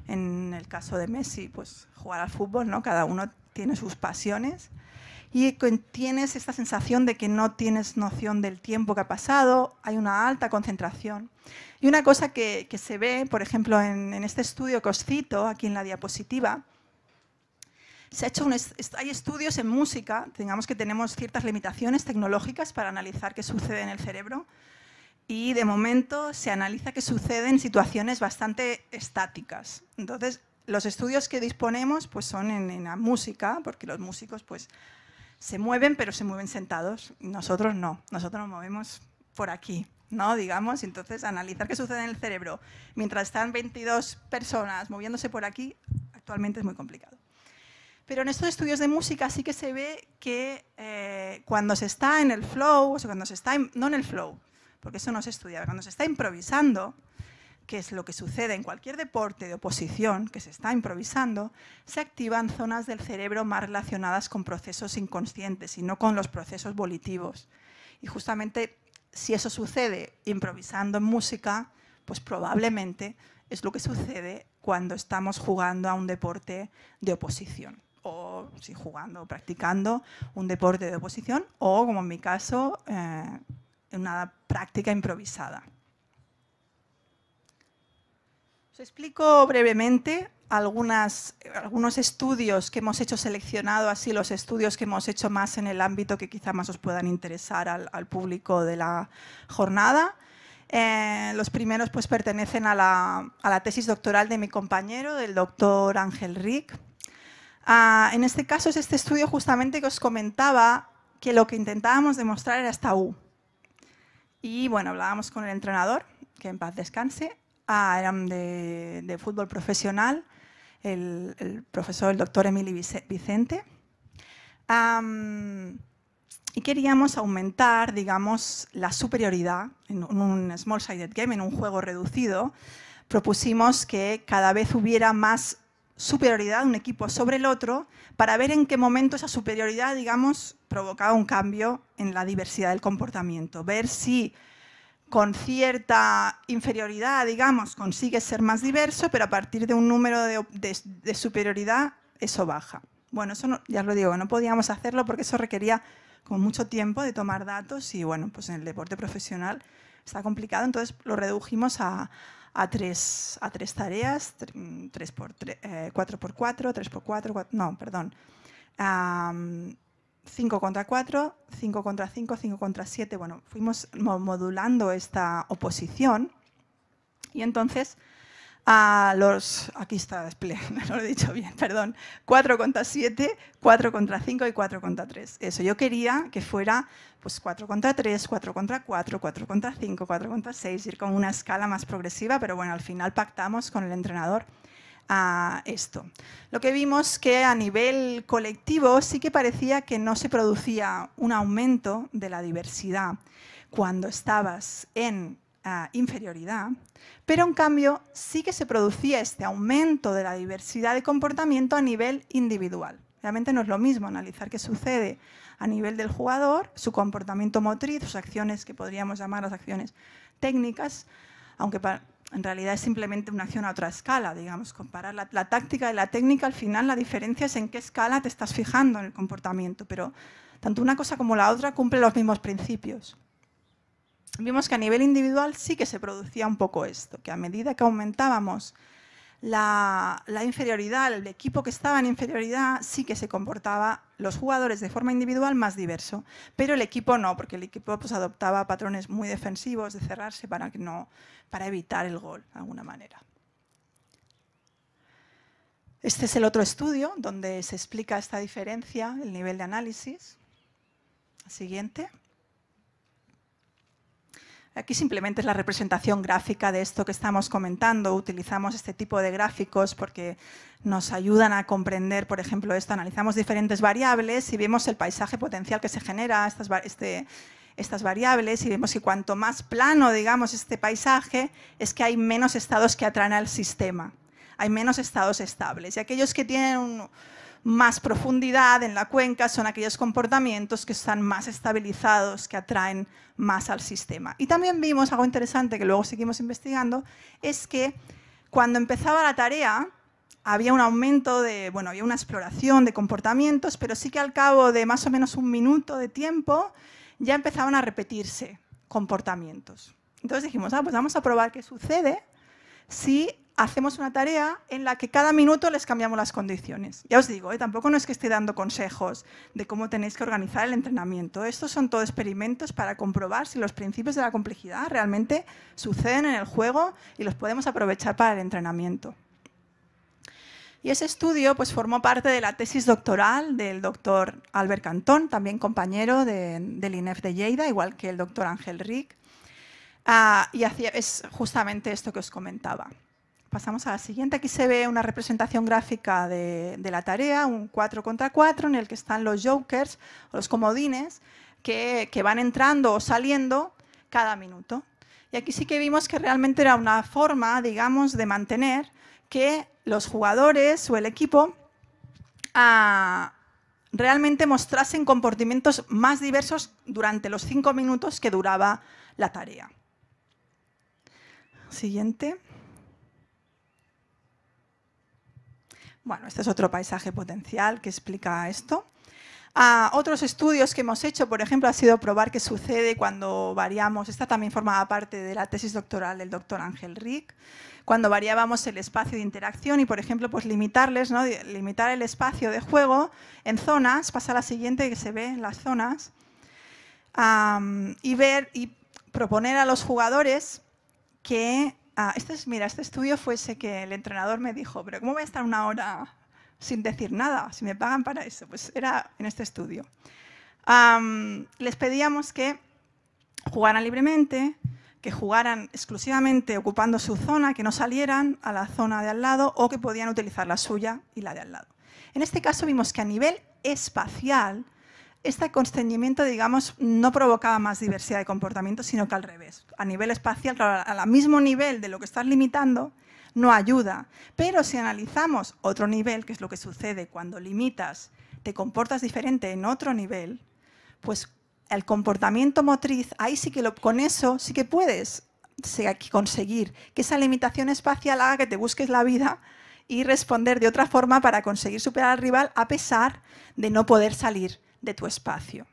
En el caso de Messi, pues jugar al fútbol, ¿no? Cada uno tiene sus pasiones. Y tienes esta sensación de que no tienes noción del tiempo que ha pasado, hay una alta concentración. Y una cosa que se ve, por ejemplo, en este estudio que os cito, aquí en la diapositiva, hay estudios en música, digamos que tenemos ciertas limitaciones tecnológicas para analizar qué sucede en el cerebro, y de momento se analiza qué sucede en situaciones bastante estáticas. Entonces, los estudios que disponemos pues, son en la música, porque los músicos pues, se mueven, pero se mueven sentados. Nosotros no, nosotros nos movemos por aquí, ¿no? Digamos, entonces analizar qué sucede en el cerebro mientras están 22 personas moviéndose por aquí, actualmente es muy complicado. Pero en estos estudios de música sí que se ve que cuando se está en el flow, o sea, cuando se está no en el flow, porque eso no se estudia, cuando se está improvisando, que es lo que sucede en cualquier deporte de oposición, que se está improvisando, se activan zonas del cerebro más relacionadas con procesos inconscientes y no con los procesos volitivos. Y justamente si eso sucede improvisando en música, pues probablemente es lo que sucede cuando estamos jugando a un deporte de oposición. O si jugando o practicando un deporte de oposición, o como en mi caso, en una práctica improvisada. Os explico brevemente algunos estudios que hemos hecho, seleccionado así los estudios que hemos hecho más en el ámbito que quizá más os puedan interesar al público de la jornada. Los primeros pues, pertenecen a la tesis doctoral de mi compañero, del doctor Ángel Rick. En este caso es este estudio justamente que os comentaba que lo que intentábamos demostrar era esta U. Y bueno, hablábamos con el entrenador, que en paz descanse, eran de fútbol profesional, el profesor, el doctor Emili Vicente. Y queríamos aumentar, digamos, la superioridad en un small-sided game, en un juego reducido. Propusimos que cada vez hubiera más superioridad de un equipo sobre el otro para ver en qué momento esa superioridad, digamos, provocaba un cambio en la diversidad del comportamiento. Ver si con cierta inferioridad, digamos, consigues ser más diverso, pero a partir de un número de superioridad eso baja. Bueno, eso no, ya os lo digo, no podíamos hacerlo porque eso requería como mucho tiempo de tomar datos y bueno, pues en el deporte profesional está complicado, entonces lo redujimos a tres tareas, 4x4, 3x4, no, perdón, 5 contra 4, 5 contra 5, 5 contra 7, bueno, fuimos modulando esta oposición y entonces aquí está, no lo he dicho bien, perdón, 4 contra 7, 4 contra 5 y 4 contra 3. Eso, yo quería que fuera pues 4 contra 3, 4 contra 4, 4 contra 5, 4 contra 6, ir con una escala más progresiva, pero bueno, al final pactamos con el entrenador esto. Lo que vimos que a nivel colectivo sí que parecía que no se producía un aumento de la diversidad cuando estabas en inferioridad, pero en cambio sí que se producía este aumento de la diversidad de comportamiento a nivel individual. Realmente no es lo mismo analizar qué sucede a nivel del jugador, su comportamiento motriz, sus acciones que podríamos llamar las acciones técnicas, aunque en realidad es simplemente una acción a otra escala, digamos, comparar la táctica y la técnica, al final la diferencia es en qué escala te estás fijando en el comportamiento, pero tanto una cosa como la otra cumplen los mismos principios. Vimos que a nivel individual sí que se producía un poco esto, que a medida que aumentábamos la inferioridad, el equipo que estaba en inferioridad sí que se comportaba, los jugadores de forma individual, más diverso, pero el equipo no, porque el equipo pues, adoptaba patrones muy defensivos de cerrarse para evitar el gol, de alguna manera. Este es el otro estudio donde se explica esta diferencia, el nivel de análisis. Siguiente. Aquí simplemente es la representación gráfica de esto que estamos comentando. Utilizamos este tipo de gráficos porque nos ayudan a comprender, por ejemplo, esto. Analizamos diferentes variables y vemos el paisaje potencial que se genera estas variables y vemos que cuanto más plano, digamos, este paisaje, es que hay menos estados que atraen al sistema. Hay menos estados estables. Y aquellos que tienen más profundidad en la cuenca son aquellos comportamientos que están más estabilizados, que atraen más al sistema. Y también vimos algo interesante que luego seguimos investigando, es que cuando empezaba la tarea había un aumento había una exploración de comportamientos, pero sí que al cabo de más o menos un minuto de tiempo ya empezaban a repetirse comportamientos. Entonces dijimos, pues vamos a probar qué sucede si hacemos una tarea en la que cada minuto les cambiamos las condiciones. Ya os digo, tampoco no es que esté dando consejos de cómo tenéis que organizar el entrenamiento. Estos son todos experimentos para comprobar si los principios de la complejidad realmente suceden en el juego y los podemos aprovechar para el entrenamiento. Y ese estudio pues, formó parte de la tesis doctoral del doctor Albert Cantón, también compañero del INEF de Lleida, igual que el doctor Ángel Ric. Y es justamente esto que os comentaba. Pasamos a la siguiente. Aquí se ve una representación gráfica de la tarea, un 4 contra 4, en el que están los jokers, o los comodines, que van entrando o saliendo cada minuto. Y aquí sí que vimos que realmente era una forma, digamos, de mantener que los jugadores o el equipo realmente mostrasen comportamientos más diversos durante los 5 minutos que duraba la tarea. Siguiente. Bueno, este es otro paisaje potencial que explica esto. Otros estudios que hemos hecho, por ejemplo, ha sido probar qué sucede cuando variamos. Esta también formaba parte de la tesis doctoral del doctor Ángel Ric. Cuando variábamos el espacio de interacción y, por ejemplo, pues limitarles, ¿no? Limitar el espacio de juego en zonas. Pasa a la siguiente que se ve en las zonas. Y proponer a los jugadores que... este estudio fue ese que el entrenador me dijo, pero ¿cómo voy a estar una hora sin decir nada? Si me pagan para eso. Pues era en este estudio. Les pedíamos que jugaran libremente, que jugaran exclusivamente ocupando su zona, que no salieran a la zona de al lado o que podían utilizar la suya y la de al lado. En este caso vimos que a nivel espacial, este constreñimiento, digamos, no provocaba más diversidad de comportamientos, sino que al revés. A nivel espacial, al mismo nivel de lo que estás limitando, no ayuda. Pero si analizamos otro nivel, que es lo que sucede cuando limitas, te comportas diferente en otro nivel, pues el comportamiento motriz, ahí sí que con eso sí que puedes conseguir que esa limitación espacial haga que te busques la vida y responder de otra forma para conseguir superar al rival a pesar de no poder salir de tu espacio.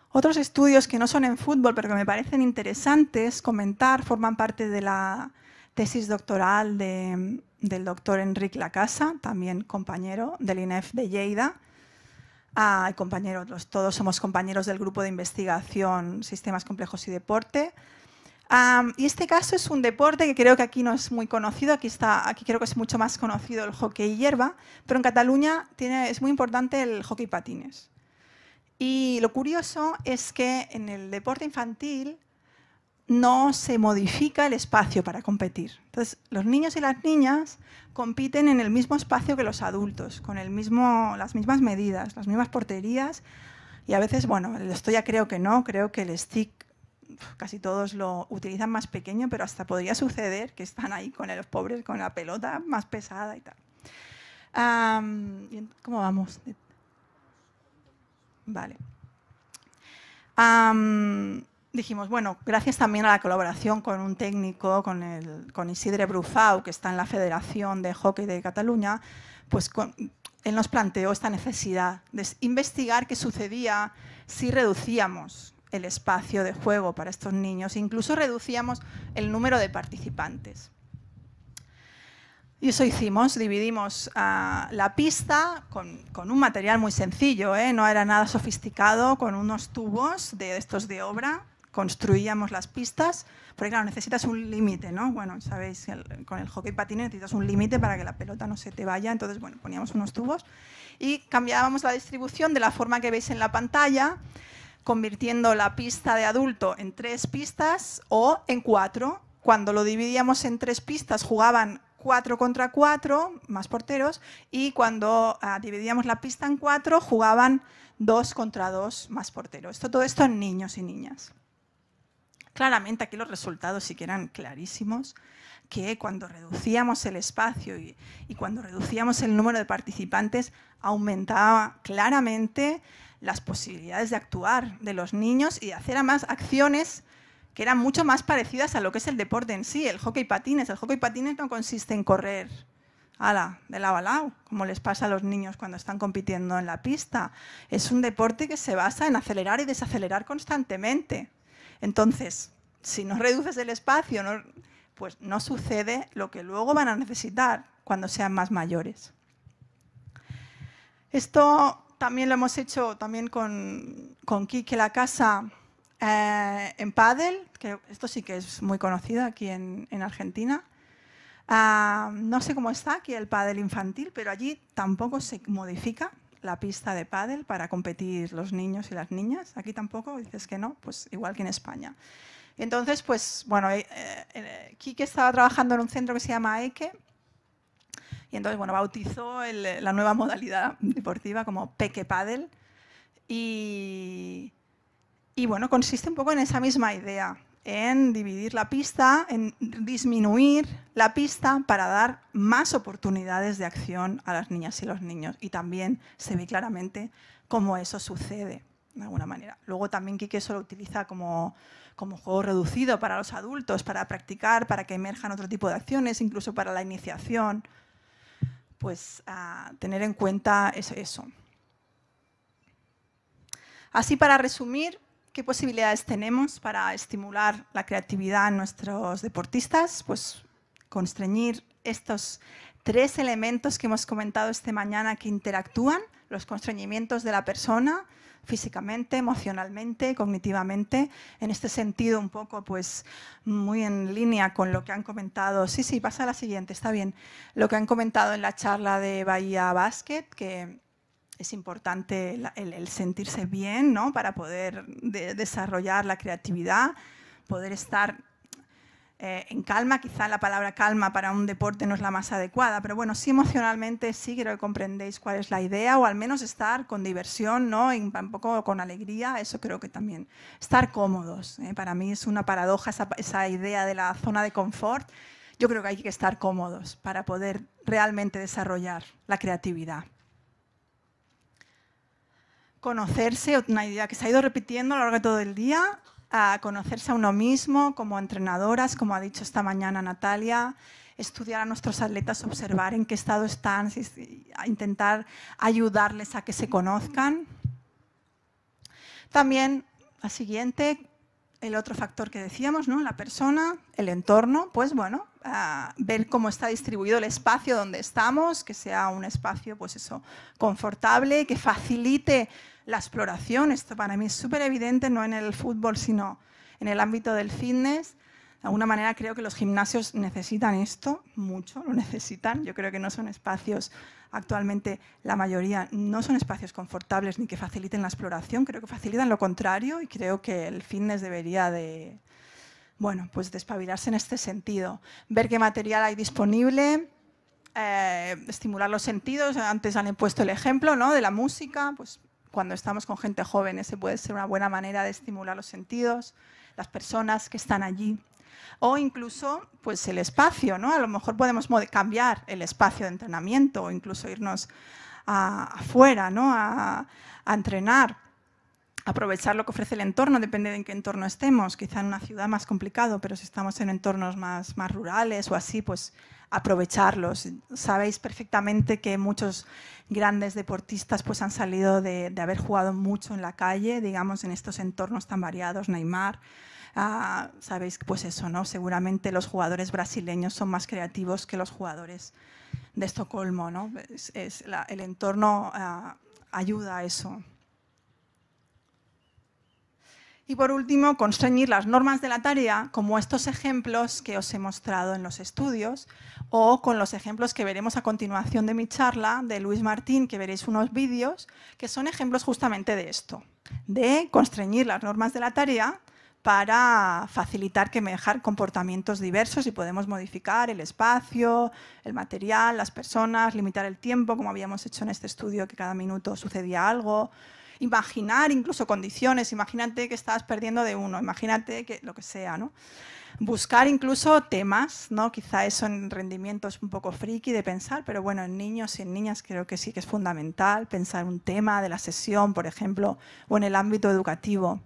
Otros estudios que no son en fútbol, pero que me parecen interesantes comentar, forman parte de la tesis doctoral del doctor Enric Lacasa, también compañero del INEF de Lleida. Todos somos compañeros del grupo de investigación Sistemas Complejos y Deporte. Y este caso es un deporte que creo que aquí no es muy conocido, aquí creo que es mucho más conocido el hockey hierba, pero en Cataluña es muy importante el hockey patines. Y lo curioso es que en el deporte infantil no se modifica el espacio para competir. Entonces, los niños y las niñas compiten en el mismo espacio que los adultos, con las mismas medidas, las mismas porterías, y a veces, bueno, esto ya creo que no, creo que el stick casi todos lo utilizan más pequeño, pero hasta podría suceder que están ahí con los pobres, con la pelota más pesada y tal. ¿Cómo vamos? Vale. Dijimos, bueno, gracias también a la colaboración con un técnico, con Isidre Brufau, que está en la Federación de Hockey de Cataluña, pues él nos planteó esta necesidad de investigar qué sucedía si reducíamos el espacio de juego para estos niños. Incluso reducíamos el número de participantes. Y eso hicimos, dividimos la pista con un material muy sencillo, no era nada sofisticado, con unos tubos de estos de obra, construíamos las pistas, porque claro, necesitas un límite, ¿no? Bueno, sabéis, con el hockey patines necesitas un límite para que la pelota no se te vaya, entonces, bueno, poníamos unos tubos y cambiábamos la distribución de la forma que veis en la pantalla, convirtiendo la pista de adulto en 3 pistas o en 4. Cuando lo dividíamos en 3 pistas jugaban 4 contra 4, más porteros, y cuando dividíamos la pista en 4 jugaban 2 contra 2, más porteros. Todo esto en niños y niñas. Claramente aquí los resultados sí que eran clarísimos, que cuando reducíamos el espacio y cuando reducíamos el número de participantes, aumentaba claramente las posibilidades de actuar de los niños y de hacer además acciones que eran mucho más parecidas a lo que es el deporte en sí, el hockey patines. El hockey patines no consiste en correr de lado a lado, como les pasa a los niños cuando están compitiendo en la pista. Es un deporte que se basa en acelerar y desacelerar constantemente. Entonces, si no reduces el espacio, pues no sucede lo que luego van a necesitar cuando sean más mayores. Esto también lo hemos hecho también con Quique La Casa en pádel, que esto sí que es muy conocido aquí en Argentina. No sé cómo está aquí el pádel infantil, pero allí tampoco se modifica la pista de pádel para competir los niños y las niñas. Aquí tampoco, dices que no, pues igual que en España. Entonces, pues bueno, Quique estaba trabajando en un centro que se llama EQE y entonces, bueno, bautizó la nueva modalidad deportiva como Peque Pádel y bueno, consiste un poco en esa misma idea, en dividir la pista, en disminuir la pista para dar más oportunidades de acción a las niñas y los niños. Y también se ve claramente cómo eso sucede, de alguna manera. Luego también Quique eso lo utiliza como juego reducido para los adultos, para practicar, para que emerjan otro tipo de acciones, incluso para la iniciación. Pues tener en cuenta eso. Así, para resumir, ¿qué posibilidades tenemos para estimular la creatividad en nuestros deportistas? Pues constreñir estos 3 elementos que hemos comentado esta mañana que interactúan, los constreñimientos de la persona, físicamente, emocionalmente, cognitivamente. En este sentido, un poco, pues, muy en línea con lo que han comentado. Sí, pasa a la siguiente, está bien. Lo que han comentado en la charla de Bahía Basket, que es importante el sentirse bien, ¿no? Para poder desarrollar la creatividad, poder estar en calma. Quizá la palabra calma para un deporte no es la más adecuada, pero bueno, sí emocionalmente sí quiero que comprendéis cuál es la idea, o al menos estar con diversión, ¿no? Y un poco con alegría, eso creo que también. Estar cómodos, para mí es una paradoja esa idea de la zona de confort. Yo creo que hay que estar cómodos para poder realmente desarrollar la creatividad. Conocerse, una idea que se ha ido repitiendo a lo largo de todo el día, a conocerse a uno mismo como entrenadoras, como ha dicho esta mañana Natalia, estudiar a nuestros atletas, observar en qué estado están, intentar ayudarles a que se conozcan. También, la siguiente, el otro factor que decíamos, ¿no? La persona, el entorno, pues bueno, ver cómo está distribuido el espacio donde estamos, que sea un espacio, pues eso, confortable, que facilite la exploración. Esto para mí es súper evidente, no en el fútbol, sino en el ámbito del fitness. De alguna manera creo que los gimnasios necesitan esto, mucho, lo necesitan. Yo creo que no son espacios, actualmente la mayoría, no son espacios confortables ni que faciliten la exploración, creo que facilitan lo contrario y creo que el fitness debería de, bueno, pues de espabilarse en este sentido. Ver qué material hay disponible, estimular los sentidos. Antes han puesto el ejemplo, ¿no? De la música, pues cuando estamos con gente joven, ese puede ser una buena manera de estimular los sentidos, las personas que están allí. O incluso pues el espacio, ¿no? A lo mejor podemos cambiar el espacio de entrenamiento o incluso irnos afuera, ¿no? a entrenar. aprovechar lo que ofrece el entorno, depende de en qué entorno estemos, quizá en una ciudad más complicado, pero si estamos en entornos más rurales o así, pues aprovecharlos. Sabéis perfectamente que muchos grandes deportistas pues han salido de haber jugado mucho en la calle, digamos, en estos entornos tan variados, Neymar. Sabéis pues eso, ¿no? Seguramente los jugadores brasileños son más creativos que los jugadores de Estocolmo, ¿no? El entorno ayuda a eso. Y por último, constreñir las normas de la tarea, como estos ejemplos que os he mostrado en los estudios, o con los ejemplos que veremos a continuación de mi charla de Luis Martín, que veréis unos vídeos, que son ejemplos justamente de esto, de constreñir las normas de la tarea para facilitar que me dejar comportamientos diversos y podemos modificar el espacio, el material, las personas, limitar el tiempo, como habíamos hecho en este estudio, que cada minuto sucedía algo. Imaginar incluso condiciones, imagínate que estás perdiendo de uno, imagínate que lo que sea, ¿no? Buscar incluso temas, ¿no? Quizá eso en rendimiento es un poco friki de pensar, pero bueno, en niños y en niñas creo que sí que es fundamental pensar un tema de la sesión, por ejemplo, o en el ámbito educativo.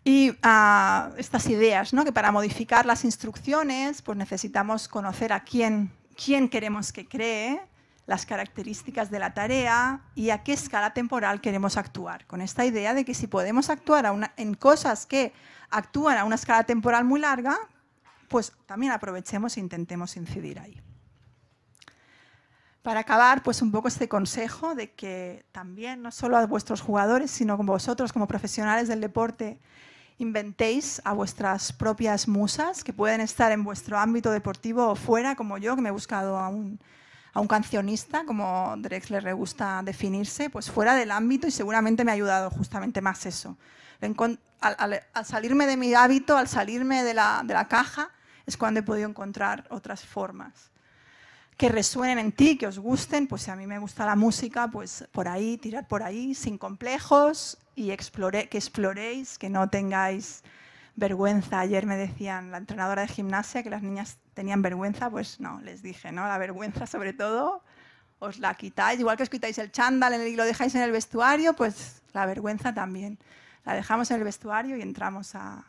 Y estas ideas, ¿no? Que para modificar las instrucciones pues necesitamos conocer a quién queremos que cree, las características de la tarea y a qué escala temporal queremos actuar. Con esta idea de que si podemos actuar en cosas que actúan a una escala temporal muy larga, pues también aprovechemos e intentemos incidir ahí. Para acabar, pues un poco este consejo de que también, no solo a vuestros jugadores, sino como vosotros, como profesionales del deporte, inventéis a vuestras propias musas, que pueden estar en vuestro ámbito deportivo o fuera, como yo, que me he buscado a un cancionista, como Drexler le gusta definirse, pues fuera del ámbito, y seguramente me ha ayudado justamente más eso. Al salirme de mi hábito, al salirme de la caja, es cuando he podido encontrar otras formas que resuenen en ti, que os gusten. Pues si a mí me gusta la música, pues por ahí, tirar por ahí, sin complejos, y que exploréis, que no tengáis vergüenza. Ayer me decían la entrenadora de gimnasia que las niñas tenían vergüenza, pues no, les dije, ¿no? La vergüenza sobre todo os la quitáis, igual que os quitáis el chándal y lo dejáis en el vestuario, pues la vergüenza también. La dejamos en el vestuario y entramos a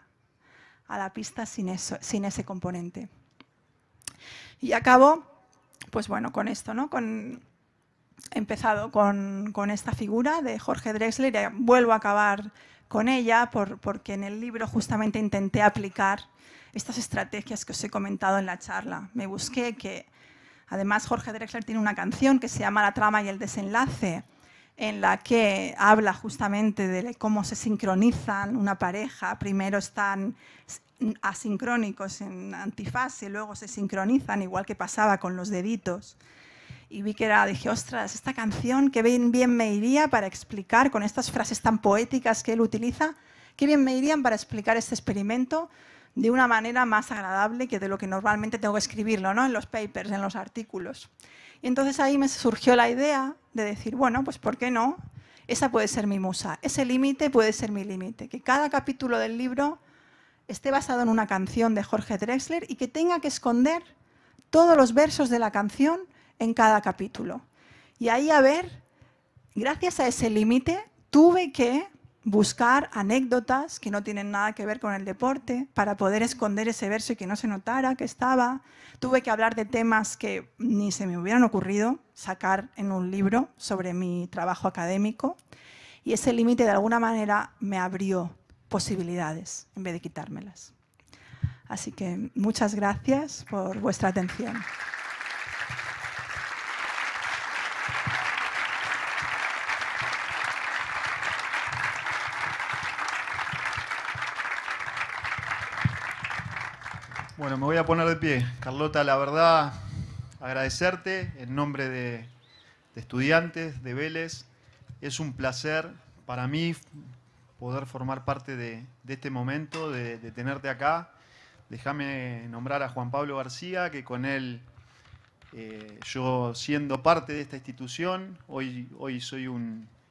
la pista sin ese componente. Y acabo, pues bueno, con esto, ¿no? He empezado con esta figura de Jorge Drexler y vuelvo a acabar con ella porque en el libro justamente intenté aplicar estas estrategias que os he comentado en la charla. Me busqué que, además, Jorge Drexler tiene una canción que se llama La trama y el desenlace, en la que habla justamente de cómo se sincronizan una pareja. Primero están asincrónicos en antifase, luego se sincronizan, igual que pasaba con los deditos. Y vi que dije, ostras, esta canción, qué bien me iría para explicar, con estas frases tan poéticas que él utiliza, qué bien me irían para explicar este experimento de una manera más agradable que de lo que normalmente tengo que escribirlo, ¿no? En los papers, en los artículos. Y entonces ahí me surgió la idea de decir, bueno, pues ¿por qué no? Esa puede ser mi musa, ese límite puede ser mi límite, que cada capítulo del libro esté basado en una canción de Jorge Drexler y que tenga que esconder todos los versos de la canción en cada capítulo. Y ahí, a ver, gracias a ese límite, tuve que buscar anécdotas que no tienen nada que ver con el deporte para poder esconder ese verso y que no se notara que estaba. Tuve que hablar de temas que ni se me hubieran ocurrido sacar en un libro sobre mi trabajo académico. Y ese límite, de alguna manera, me abrió posibilidades en vez de quitármelas. Así que muchas gracias por vuestra atención. Bueno, me voy a poner de pie. Carlota, la verdad, agradecerte en nombre de estudiantes de Vélez. Es un placer para mí poder formar parte de este momento, de tenerte acá. Déjame nombrar a Juan Pablo García, que con él, yo siendo parte de esta institución, hoy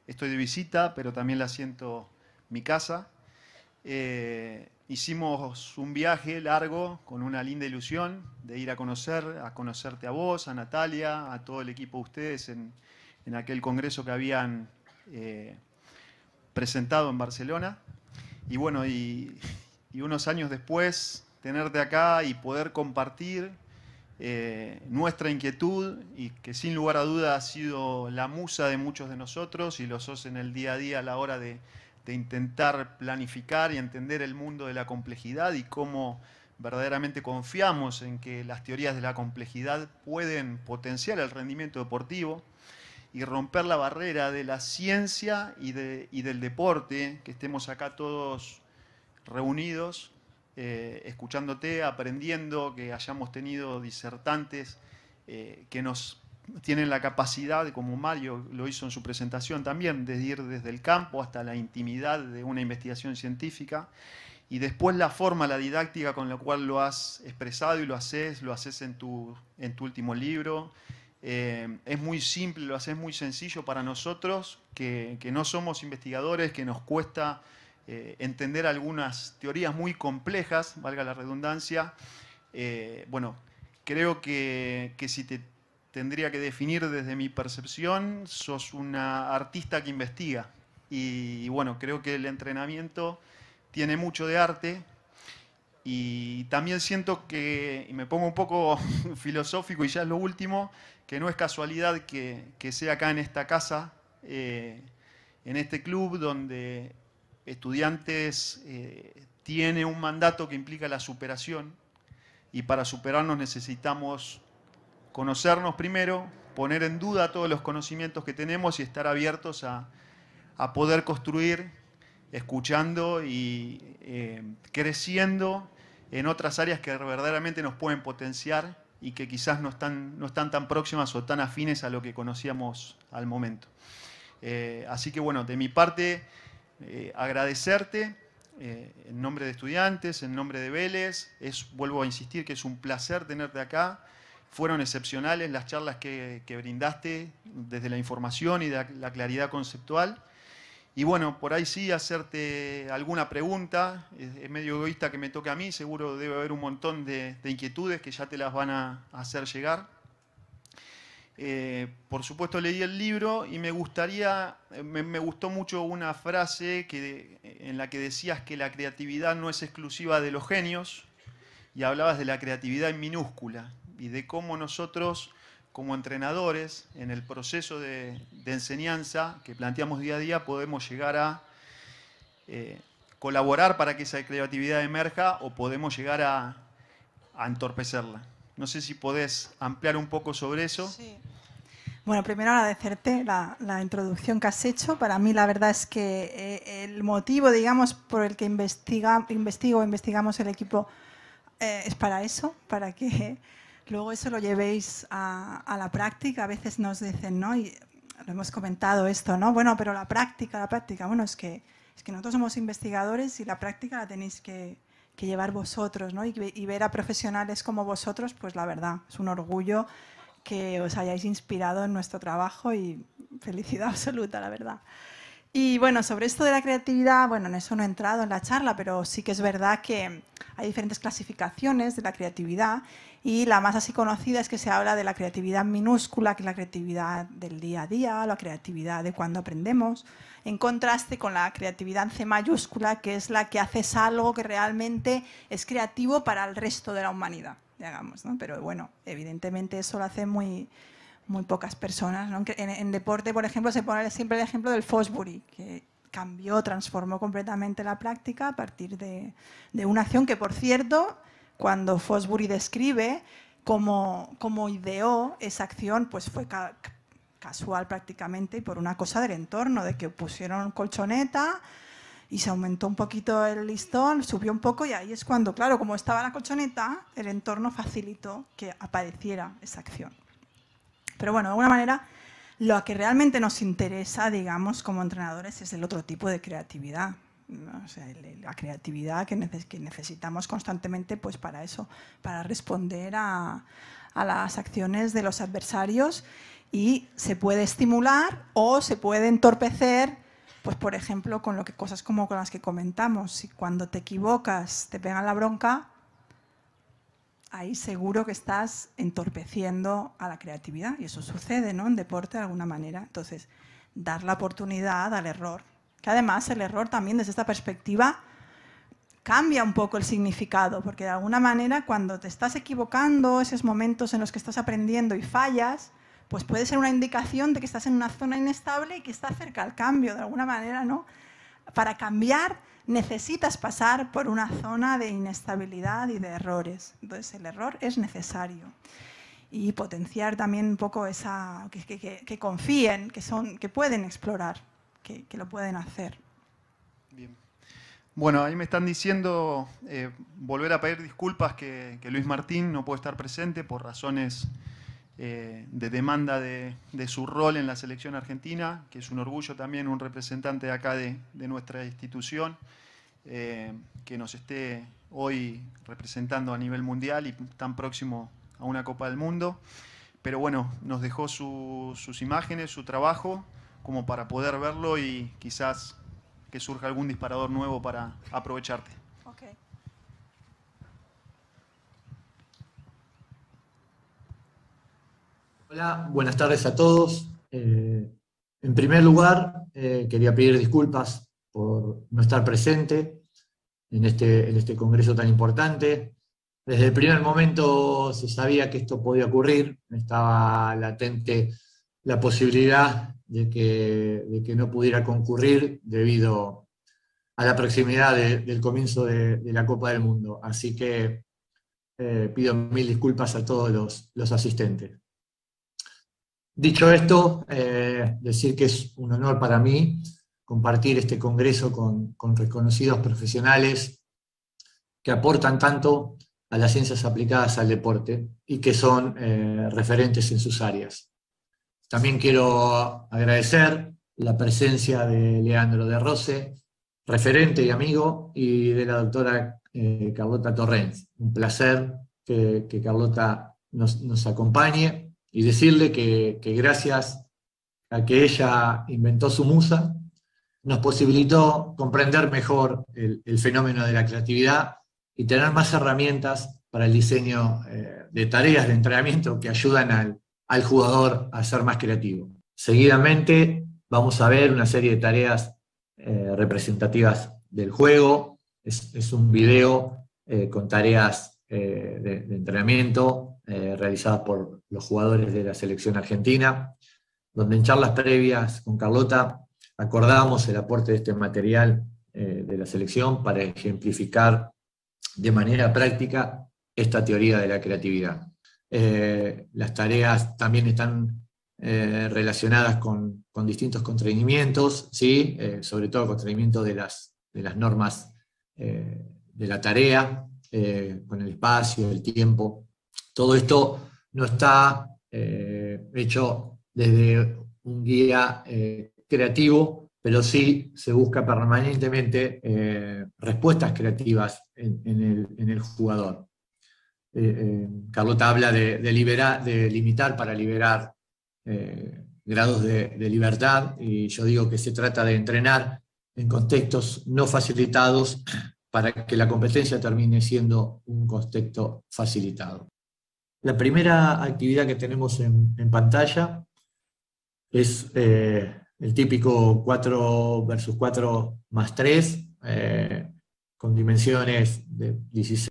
estoy de visita, pero también la siento mi casa. Hicimos un viaje largo con una linda ilusión de ir a conocerte a vos, a Natalia, a todo el equipo de ustedes en aquel congreso que habían presentado en Barcelona. Y bueno, y unos años después, tenerte acá y poder compartir nuestra inquietud, y que sin lugar a duda ha sido la musa de muchos de nosotros, y lo sos en el día a día a la hora de intentar planificar y entender el mundo de la complejidad y cómo verdaderamente confiamos en que las teorías de la complejidad pueden potenciar el rendimiento deportivo y romper la barrera de la ciencia y del deporte, que estemos acá todos reunidos, escuchándote, aprendiendo, que hayamos tenido disertantes que nos tienen la capacidad, como Mario lo hizo en su presentación también, de ir desde el campo hasta la intimidad de una investigación científica, y después la forma, la didáctica con la cual lo has expresado y lo haces en tu último libro. Es muy simple, lo haces muy sencillo para nosotros, que no somos investigadores, que nos cuesta entender algunas teorías muy complejas, valga la redundancia. Bueno, creo que si te tendría que definir desde mi percepción, sos una artista que investiga. Y bueno, creo que el entrenamiento tiene mucho de arte. Y también siento que, y me pongo un poco filosófico y ya es lo último, que no es casualidad que sea acá en esta casa, en este club donde estudiantes tiene un mandato que implica la superación, y para superarnos necesitamos conocernos primero, poner en duda todos los conocimientos que tenemos y estar abiertos a poder construir, escuchando y creciendo en otras áreas que verdaderamente nos pueden potenciar y que quizás no están tan próximas o tan afines a lo que conocíamos al momento. Así que bueno, de mi parte, agradecerte en nombre de estudiantes, en nombre de Vélez. Vuelvo a insistir que es un placer tenerte acá. Fueron excepcionales las charlas que brindaste desde la información y de la claridad conceptual. Y bueno, por ahí sí, hacerte alguna pregunta. Es medio egoísta que me toque a mí, seguro debe haber un montón de inquietudes que ya te las van a hacer llegar. Por supuesto leí el libro y me gustó mucho una frase en la que decías que la creatividad no es exclusiva de los genios, y hablabas de la creatividad en minúscula y de cómo nosotros, como entrenadores, en el proceso de enseñanza que planteamos día a día, podemos llegar a colaborar para que esa creatividad emerja, o podemos llegar a entorpecerla. No sé si podés ampliar un poco sobre eso. Sí. Bueno, primero agradecerte la introducción que has hecho. Para mí la verdad es que el motivo, digamos, por el que investigamos el equipo es para eso, para que luego eso lo llevéis a la práctica. A veces nos dicen, ¿no? Y lo hemos comentado esto, ¿no? Bueno, pero la práctica. Bueno, es que nosotros somos investigadores y la práctica la tenéis que llevar vosotros, ¿no? Y ver a profesionales como vosotros, pues la verdad, es un orgullo que os hayáis inspirado en nuestro trabajo, y felicidad absoluta, la verdad. Y bueno, sobre esto de la creatividad, bueno, en eso no he entrado en la charla, pero sí que es verdad que hay diferentes clasificaciones de la creatividad, y la más así conocida es que se habla de la creatividad minúscula, que es la creatividad del día a día, la creatividad de cuando aprendemos, en contraste con la creatividad en C mayúscula, que es la que haces algo que realmente es creativo para el resto de la humanidad, digamos, ¿no? Pero bueno, evidentemente eso lo hacen muy pocas personas, ¿no? En deporte, por ejemplo, se pone siempre el ejemplo del Fosbury, que transformó completamente la práctica a partir de una acción que, por cierto, cuando Fosbury describe cómo ideó esa acción, pues fue casual prácticamente, y por una cosa del entorno, de que pusieron colchoneta y se aumentó un poquito el listón, subió un poco, y ahí es cuando, claro, como estaba la colchoneta, el entorno facilitó que apareciera esa acción. Pero bueno, de alguna manera, lo que realmente nos interesa, digamos, como entrenadores, es el otro tipo de creatividad, ¿no? O sea, la creatividad que necesitamos constantemente, pues para eso, para responder a las acciones de los adversarios, y se puede estimular o se puede entorpecer, pues por ejemplo, con cosas como con las que comentamos. Si cuando te equivocas te pegan la bronca, ahí seguro que estás entorpeciendo a la creatividad, y eso sucede, ¿no? En deporte de alguna manera. Entonces, dar la oportunidad al error. Que además el error también desde esta perspectiva cambia un poco el significado, porque de alguna manera cuando te estás equivocando, esos momentos en los que estás aprendiendo y fallas, pues puede ser una indicación de que estás en una zona inestable y que estás cerca al cambio, de alguna manera, ¿no? Para cambiar necesitas pasar por una zona de inestabilidad y de errores. Entonces el error es necesario. Y potenciar también un poco esa, que confíen, que pueden explorar, que lo pueden hacer. Bien. Bueno, ahí me están diciendo volver a pedir disculpas que Luis Martín no puede estar presente por razones de demanda de su rol en la selección argentina, que es un orgullo también un representante de acá de nuestra institución, que nos esté hoy representando a nivel mundial y tan próximo a una Copa del Mundo. Pero bueno, nos dejó sus imágenes, su trabajo, como para poder verlo y quizás que surja algún disparador nuevo para aprovecharte. Okay. Hola, buenas tardes a todos. En primer lugar, quería pedir disculpas por no estar presente en este congreso tan importante. Desde el primer momento se sabía que esto podía ocurrir, estaba latente la posibilidad de que no pudiera concurrir debido a la proximidad del comienzo de la Copa del Mundo. Así que pido mil disculpas a todos los asistentes. Dicho esto, decir que es un honor para mí compartir este congreso con reconocidos profesionales que aportan tanto a las ciencias aplicadas al deporte y que son referentes en sus áreas. También quiero agradecer la presencia de Leandro de Rose, referente y amigo, y de la doctora Carlota Torrens. Un placer que Carlota nos acompañe y decirle que gracias a que ella inventó su musa, nos posibilitó comprender mejor el fenómeno de la creatividad y tener más herramientas para el diseño de tareas de entrenamiento que ayudan al jugador a ser más creativo. Seguidamente vamos a ver una serie de tareas representativas del juego. Es un video con tareas de entrenamiento realizadas por los jugadores de la selección argentina, donde en charlas previas con Carlota acordábamos el aporte de este material de la selección para ejemplificar de manera práctica esta teoría de la creatividad. Las tareas también están relacionadas con distintos constreñimientos, ¿sí? Sobre todo constreñimiento de las normas de la tarea, con el espacio, el tiempo. Todo esto no está hecho desde un guía creativo, pero sí se busca permanentemente respuestas creativas en el jugador. Carlota habla de limitar para liberar grados de libertad, y yo digo que se trata de entrenar en contextos no facilitados para que la competencia termine siendo un contexto facilitado. La primera actividad que tenemos en pantalla es el típico 4 versus 4 más 3, con dimensiones de 16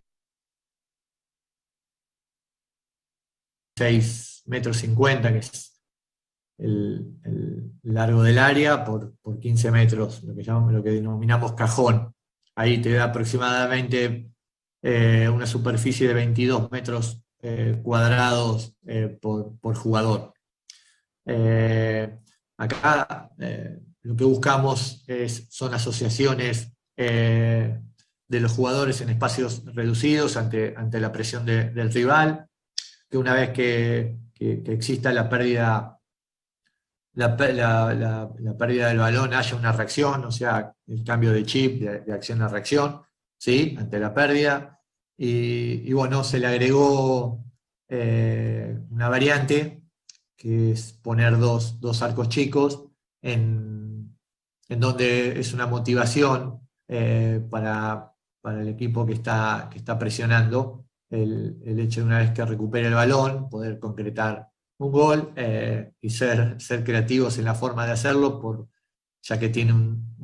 metros 50, que es el largo del área, por 15 metros, lo que denominamos cajón. Ahí te da aproximadamente una superficie de 22 metros cuadrados por jugador. Acá lo que buscamos son asociaciones de los jugadores en espacios reducidos ante la presión del rival, que una vez que exista la pérdida del balón haya una reacción, o sea, el cambio de chip de acción a reacción, ¿sí? Ante la pérdida. Y bueno, se le agregó una variante, que es poner dos arcos chicos en donde es una motivación para el equipo que está presionando el hecho de, una vez que recupere el balón, poder concretar un gol y ser creativos en la forma de hacerlo, ya que tiene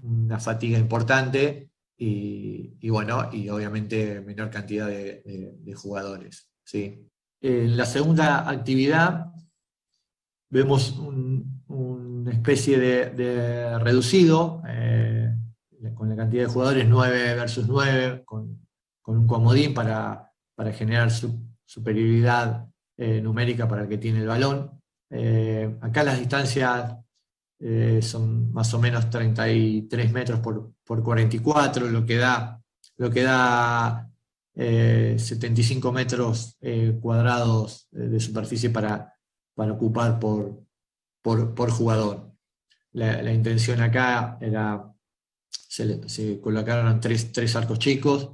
una fatiga importante y bueno, y obviamente menor cantidad de jugadores. ¿Sí? En la segunda actividad vemos una especie de reducido, con la cantidad de jugadores 9 versus 9, con un comodín para generar superioridad numérica para el que tiene el balón. Acá las distancias son más o menos 33 metros por 44, lo que da 75 metros cuadrados de superficie para ocupar por jugador. La intención acá era, se colocaron tres arcos chicos,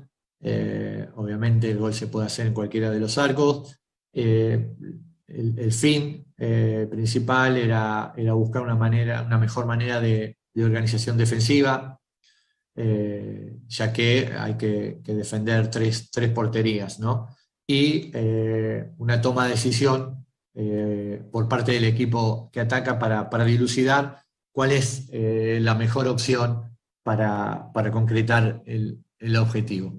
obviamente el gol se puede hacer en cualquiera de los arcos. El fin principal era buscar una mejor manera de organización defensiva, ya que hay que defender tres porterías, ¿no? Y una toma de decisión por parte del equipo que ataca para dilucidar cuál es la mejor opción para concretar el objetivo.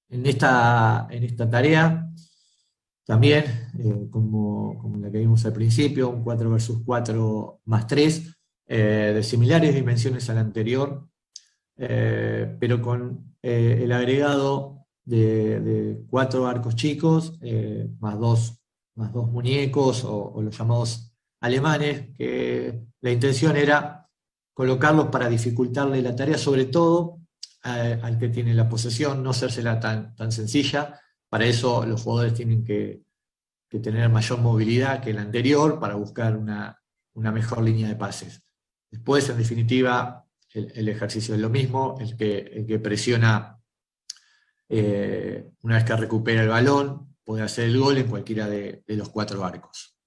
En esta tarea, también, como la que vimos al principio, un 4 versus 4 más 3, de similares dimensiones a la anterior, pero con el agregado de 4 arcos chicos, más dos muñecos o los llamados alemanes, que la intención era colocarlos para dificultarle la tarea, sobre todo al que tiene la posesión, no hacérsela tan sencilla. Para eso los jugadores tienen que tener mayor movilidad que el anterior para buscar una mejor línea de pases. Después, en definitiva, el ejercicio es lo mismo, el que presiona una vez que recupera el balón puede hacer el gol en cualquiera de los 4 arcos.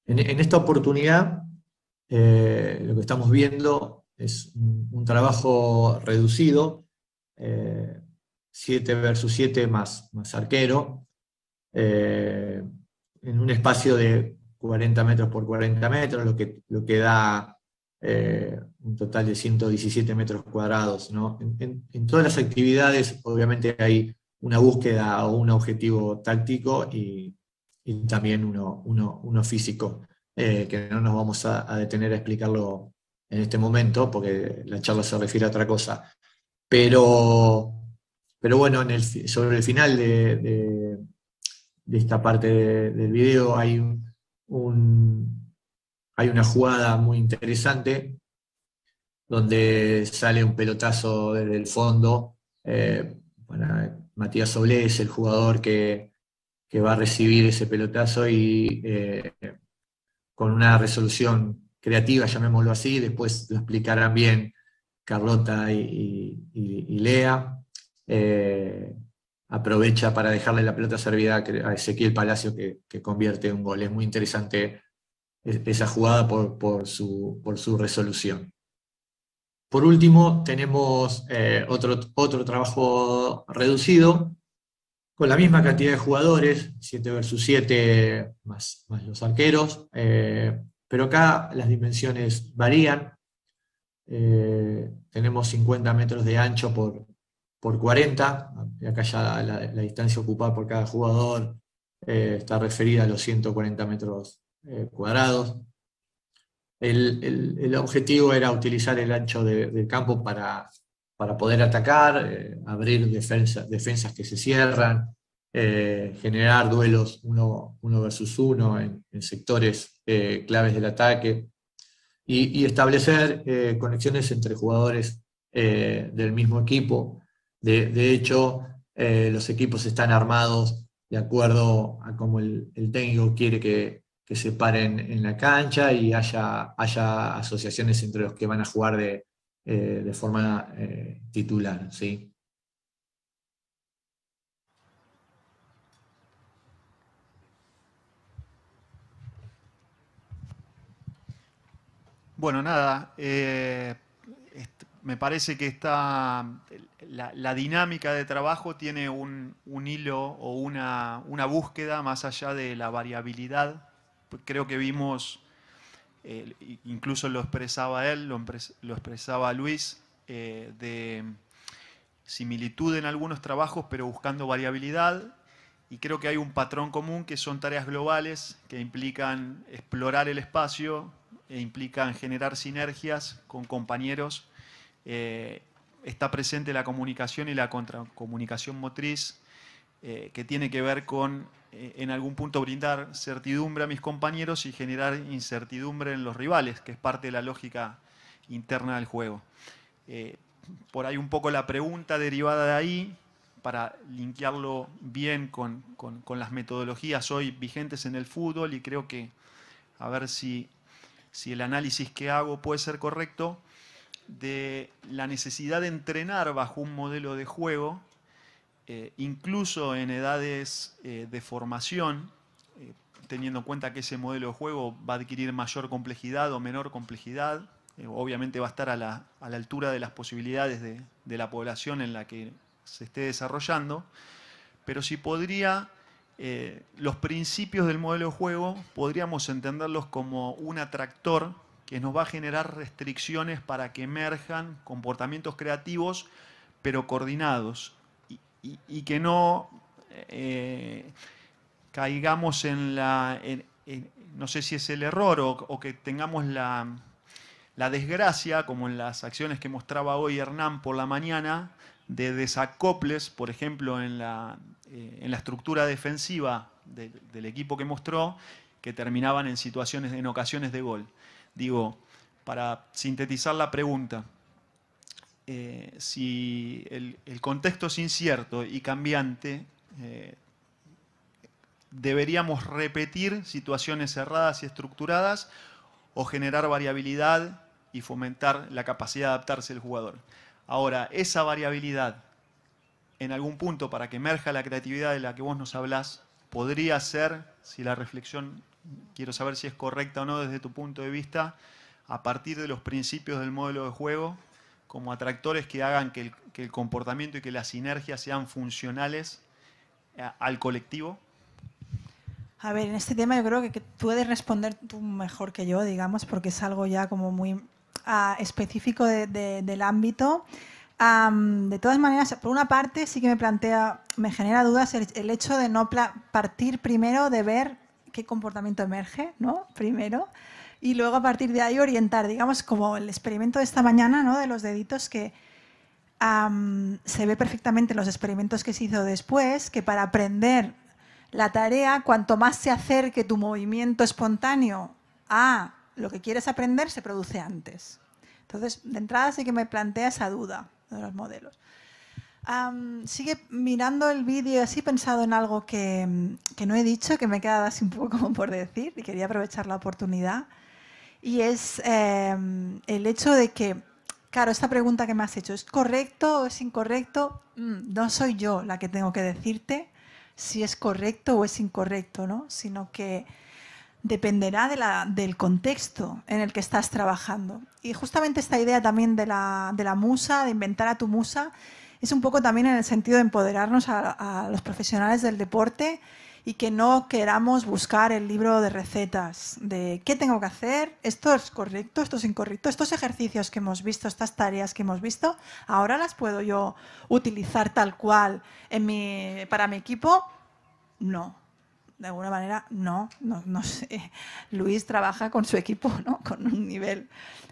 En esta oportunidad, lo que estamos viendo es un trabajo reducido, 7 versus 7 más arquero, en un espacio de 40 metros por 40 metros, lo que da un total de 117 metros cuadrados, ¿no? En todas las actividades, obviamente, hay una búsqueda o un objetivo táctico y también uno físico, que no nos vamos a detener a explicarlo en este momento, porque la charla se refiere a otra cosa. Pero bueno, sobre el final de esta parte del video hay una jugada muy interesante donde sale un pelotazo desde el fondo. Matías Soblé es el jugador que va a recibir ese pelotazo y con una resolución creativa, llamémoslo así, después lo explicarán bien Carlota y Lea. Aprovecha para dejarle la pelota servida a Ezequiel Palacio que convierte un gol. Es muy interesante esa jugada por su resolución. Por último, tenemos otro trabajo reducido, con la misma cantidad de jugadores, 7 versus 7 más los arqueros, pero acá las dimensiones varían. Tenemos 50 metros de ancho por 40, acá ya la distancia ocupada por cada jugador está referida a los 140 metros cuadrados. El objetivo era utilizar el ancho del campo para poder atacar, abrir defensas que se cierran, generar duelos uno versus uno en sectores claves del ataque y establecer conexiones entre jugadores del mismo equipo. De hecho, los equipos están armados de acuerdo a cómo el técnico quiere que se paren en la cancha y haya asociaciones entre los que van a jugar de forma titular, ¿sí? Bueno, nada, me parece que la dinámica de trabajo tiene un hilo o una búsqueda más allá de la variabilidad creo que vimos, incluso lo expresaba él, lo expresaba Luis, de similitud en algunos trabajos, pero buscando variabilidad. Y creo que hay un patrón común que son tareas globales que implican explorar el espacio e implican generar sinergias con compañeros. Está presente la comunicación y la contracomunicación motriz, que tiene que ver con, en algún punto, brindar certidumbre a mis compañeros y generar incertidumbre en los rivales, que es parte de la lógica interna del juego. Por ahí un poco la pregunta derivada de ahí, para linkearlo bien con las metodologías hoy vigentes en el fútbol, y creo que, a ver si el análisis que hago puede ser correcto, de la necesidad de entrenar bajo un modelo de juego, incluso en edades de formación, teniendo en cuenta que ese modelo de juego va a adquirir mayor complejidad o menor complejidad. Obviamente va a estar a la altura de las posibilidades de la población en la que se esté desarrollando, pero si podría, los principios del modelo de juego podríamos entenderlos como un atractor que nos va a generar restricciones para que emerjan comportamientos creativos, pero coordinados, y que no caigamos en no sé si es el error o que tengamos la desgracia, como en las acciones que mostraba hoy Hernán por la mañana, de desacoples, por ejemplo, en la estructura defensiva del equipo que mostró, que terminaban en ocasiones de gol. Digo, para sintetizar la pregunta, si el contexto es incierto y cambiante, ¿deberíamos repetir situaciones cerradas y estructuradas o generar variabilidad y fomentar la capacidad de adaptarse del jugador? Ahora, esa variabilidad, en algún punto, para que emerja la creatividad de la que vos nos hablás, podría ser, si la reflexión, quiero saber si es correcta o no desde tu punto de vista, a partir de los principios del modelo de juego, como atractores que hagan que el comportamiento y que las sinergias sean funcionales al colectivo. A ver, en este tema yo creo que puedes responder tú mejor que yo, digamos, porque es algo ya como muy específico del ámbito. De todas maneras, por una parte sí que me genera dudas el hecho de no partir primero de ver qué comportamiento emerge, ¿no? Primero, y luego a partir de ahí orientar, digamos, como el experimento de esta mañana, ¿no? De los deditos, que se ve perfectamente en los experimentos que se hizo después, que para aprender la tarea, cuanto más se acerque tu movimiento espontáneo a lo que quieres aprender, se produce antes. Entonces, de entrada sí que me plantea esa duda de los modelos. Sigue mirando el vídeo y así he pensado en algo que no he dicho, que me he quedado así un poco como por decir, y quería aprovechar la oportunidad. Y es el hecho de que, claro, esta pregunta que me has hecho, ¿es correcto o es incorrecto? No soy yo la que tengo que decirte si es correcto o es incorrecto, ¿no? Sino que dependerá del contexto en el que estás trabajando. Y justamente esta idea también de la musa, de inventar a tu musa, es un poco también en el sentido de empoderarnos a los profesionales del deporte y que no queramos buscar el libro de recetas de qué tengo que hacer, esto es correcto, esto es incorrecto, estos ejercicios que hemos visto, estas tareas que hemos visto, ahora las puedo yo utilizar tal cual para mi equipo. No. De alguna manera, no sé. Luis trabaja con su equipo, ¿no? Con un nivel,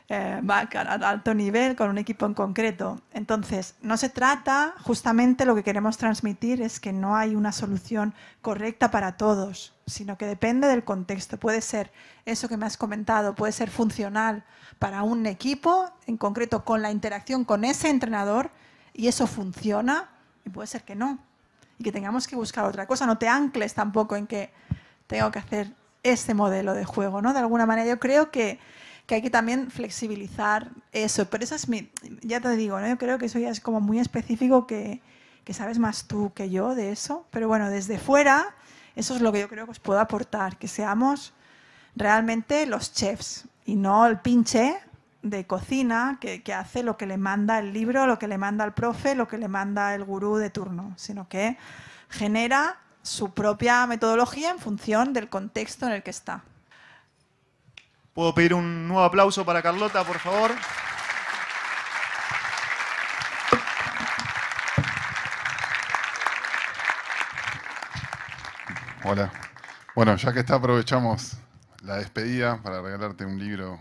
va a alto nivel, con un equipo en concreto. Entonces, no se trata, justamente lo que queremos transmitir es que no hay una solución correcta para todos, sino que depende del contexto. Puede ser eso que me has comentado, puede ser funcional para un equipo, en concreto con la interacción con ese entrenador, y eso funciona, y puede ser que no. Y que tengamos que buscar otra cosa. No te ancles tampoco en que tengo que hacer ese modelo de juego, ¿no? De alguna manera yo creo que hay que también flexibilizar eso. Pero eso es ya te digo, ¿no? Yo creo que eso ya es como muy específico, que sabes más tú que yo de eso. Pero bueno, desde fuera, eso es lo que yo creo que os puedo aportar. Que seamos realmente los chefs y no el pinche de cocina que hace lo que le manda el libro, lo que le manda el profe, lo que le manda el gurú de turno, sino que genera su propia metodología en función del contexto en el que está. ¿Puedo pedir un nuevo aplauso para Carlota, por favor? Hola. Bueno, ya que está, aprovechamos la despedida para regalarte un libro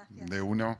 de uno,